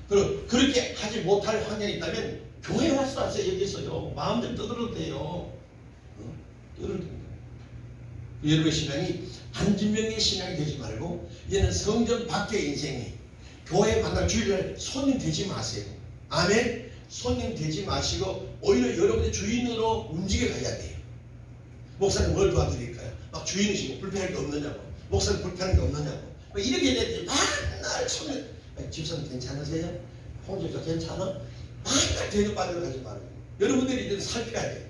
그리고 그렇게 하지 못할 환경이 있다면 교회 와서 하세요. 여기서요. 마음대로 떠들어도 돼요. 떠들어도 됩니다. 여러분의 신앙이 안진병의 신앙이 되지 말고 얘는 성전 밖의 인생이 교회 만날 주일날 손님 되지 마세요. 아멘. 손님 되지 마시고 오히려 여러분의 주인으로 움직여 가야 돼요. 목사님 뭘 도와드릴까요? 막 주인이시고 불편할 게 없느냐고. 목사님 불편한 게 없느냐고. 이렇게 되지. 맨날 손님 집사님 괜찮으세요? 홍집사 괜찮아? 맨날 대접받으러 가지 말고 여러분들이 이제 살펴야 돼요.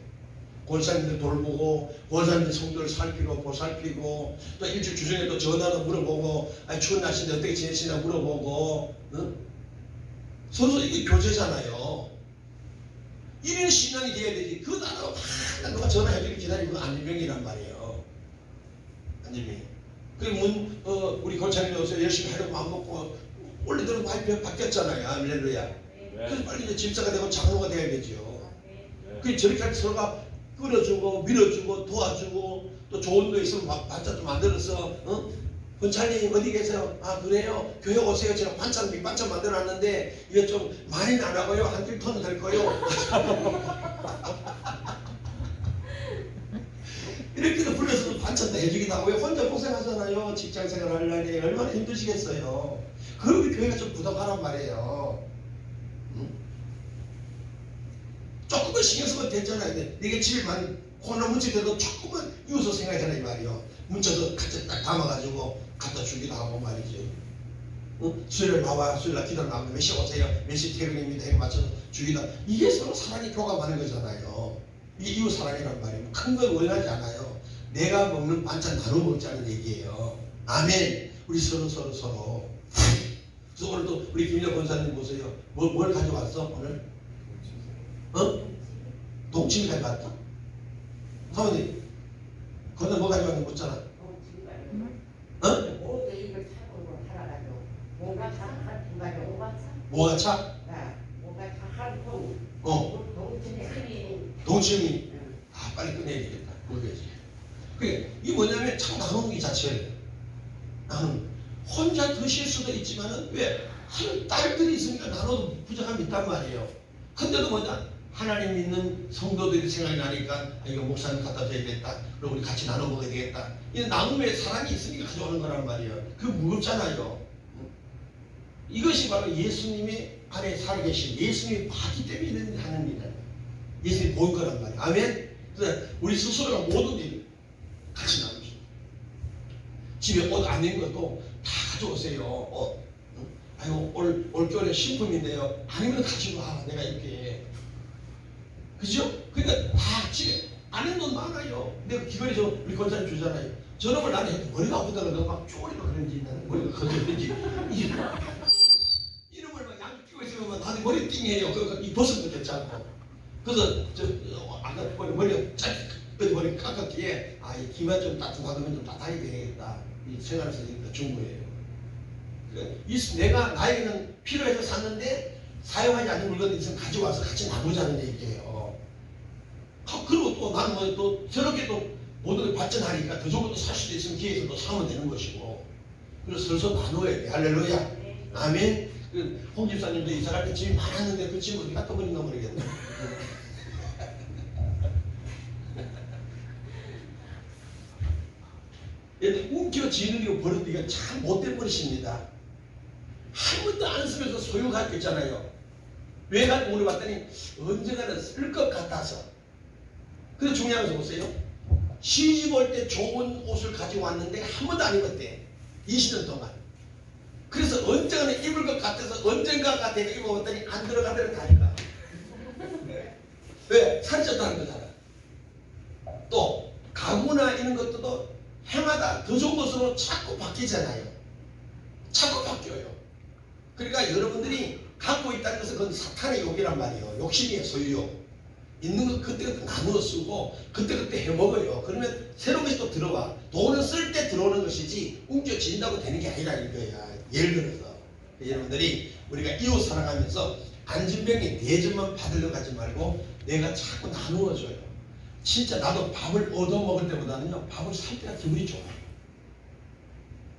권사님들 돌보고 권사님들 성도를 살피고 보살피고 또 일주일 주중에 또 전화도 물어보고 추운 날씨인데 어떻게 지내시나 물어보고 서로 이게 교제잖아요. 이런 신앙이 돼야 되지. 그 나라가 맨날 누가 전화해주길 기다리고 안진병이란 말이에요. 안진병이. 그리고 우리 권사님이 어서 열심히 하려고 마음먹고 원래대로 많이 바뀌었잖아요. 할렐루야. 그래서 빨리 이제 집사가 되고 장로가 돼야 되죠. 그 저렇게 할 때 서로가 끌어주고 밀어주고 도와주고 또 좋은 거 있으면 반찬 좀 만들어서 권사님 어디 계세요? 아 그래요? 교회 오세요. 제가 반찬 밑반찬 만들어놨는데 이거 좀 많이 나가고요. 한 1톤 될 거요. 이렇게도 불러서 반찬도 해주기도 하고요. 혼자 고생하잖아요. 직장생활 하려니 얼마나 힘드시겠어요. 그러면 교회가 좀 부담하란 말이에요. 조금만 신경 쓰면 됐잖아요. 네가 집에 만 코로나 문제 돼도 조금만 이웃을 생각하잖아 이 말이요. 문자도 같이 딱 담아가지고 갖다 주기도 하고 말이지. 수요일 나와 수요일날 기도 나오면 몇 시 오세요? 몇 시 퇴근입니다. 이렇게 맞춰서 주기도. 이게 서로 사랑이 교감하는 거잖아요. 이게 이웃 사랑이란 말이에요. 큰 걸 원하지 않아요. 내가 먹는 반찬 나눠 먹자는 얘기예요. 아멘. 우리 서로. 그래서 오늘도 우리 김일영 권사님 보세요. 뭘 가져왔어 오늘? 동치미 가져왔다? 사모님 그건 뭐 가져왔는지 묻잖아. 뭐가 차? 동치미. 아 빨리 끝내야 되겠다. 모르겠지. 그게 이 뭐냐면 참 나누는 게 자체예요. 나는 혼자 드실 수도 있지만은 왜 한 딸들이 있으니까 나눠도 부족함이 있단 말이에요. 근데도 뭐냐 하나님 믿는 성도들이 생각이 나니까 이거 목사님 갖다 줘야겠다. 그리고 우리 같이 나눠 먹어야 되겠다. 이 나눔의 사랑이 있으니까 가져오는 거란 말이에요. 그거 무겁잖아요. 이것이 바로 예수님이 안에 살아계신 예수님이 봤기 때문에 이런 하는 일이에요. 예수님이 보일 거란 말이에요. 아멘. 그래서 우리 스스로가 모든 일 같이 나누십시오. 집에 옷 안 입는 것도 다 가져오세요. 아이고 올겨울에 신품인데요. 아니면 가지고 와. 내가 이렇게. 그죠? 그러니까 다 집에 안 입는 돈 많아요. 내가 기거리에서 우리 권사님 주잖아요. 저놈을 나는 해도 머리가 아프다가 내가 막 쪼리가 그런지 나는 머리가 커졌는지 이름을 막 양 끼고 있으면 나한테 머리 띵해요. 이 벗은 것도 않고. 그래서 아까 머리가 짧게 머리 깎았기에 이 기만 좀 따뜻하면 좀 따뜻하게 되겠다. 이 생활에서 준 거예요. 내가 나에게는 필요해서 샀는데 사용하지 않는 물건이 있으면 가져와서 같이 나누자는 얘기예요. 그리고 또 나는 또 새롭게 또 모든 걸 발전하니까 더 좋은 것도 살 수도 있으면 기회에서 또 사면 되는 것이고. 그래서 서로 나눠야 돼. 할렐루야. 아멘. 홍 집사님도 이사갈 때 집이 많았는데 그 집을 어디 갖다 버린가 모르겠네. 얘들 움켜쥐는 거 버릇이가 참 못된 버릇입니다. 한 번도 안 쓰면서 소유할 거 있잖아요. 왜 가지고 물어봤더니 언젠가는 쓸 것 같아서. 근데 중요한 거 보세요. 시집 올 때 좋은 옷을 가지고 왔는데 한 번도 안 입었대. 20년 동안. 그래서 언젠가는 입을 것 같아서 언젠가 같아 입어봤더니 안 들어가더라니까. 왜? 살이 쪘다는 거잖아. 또 가구나 이런 것도 해마다 더 좋은 것으로 자꾸 바뀌잖아요. 자꾸 바뀌어요. 그러니까 여러분들이 갖고 있다는 것은 그건 사탄의 욕이란 말이에요. 욕심이에요. 소유욕. 있는 거 그때그때 나누어 쓰고 그때그때 해먹어요. 그러면 새로운 것이 또 들어와. 돈은 쓸 때 들어오는 것이지 움켜쥐는다고 되는 게 아니라 이거야. 예를 들어서 여러분들이 우리가 이웃 살아가면서 안진병의 대접만 받으려고 하지 말고 내가 자꾸 나누어줘요. 진짜 나도 밥을 얻어먹을 때보다는요, 밥을 살 때가 기분이 좋아요.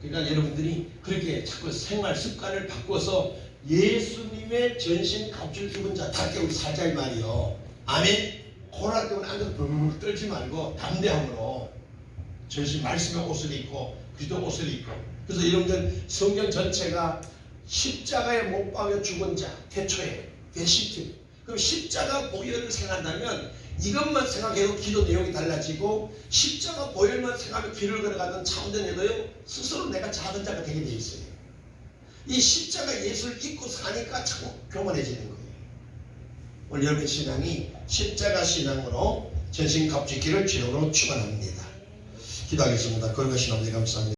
그러니까 여러분들이 그렇게 자꾸 생활 습관을 바꿔서 예수님의 전신 갑주를 입은 자답게 우리 살자 이 말이요. 아멘. 코로나 때문에 앉아서 붕 떨지 말고 담대함으로 전신 말씀의 옷을 입고 기도 옷을 입고. 그래서 여러분들 성경 전체가 십자가에 못 박여 죽은 자 태초에 대시티. 그럼 십자가 보혈을 생각한다면 이것만 생각해도 기도 내용이 달라지고 십자가 보혈만 생각하며 길을 걸어가던 차원전에도요 스스로 내가 작은 자가 되게 돼 있어요. 이 십자가 예수를 입고 사니까 참 교만해지는 거예요. 오늘 여러분 신앙이 십자가 신앙으로 전신 갑주기를 주역으로 축원합니다. 기도하겠습니다. 거룩하신 아버지 감사합니다.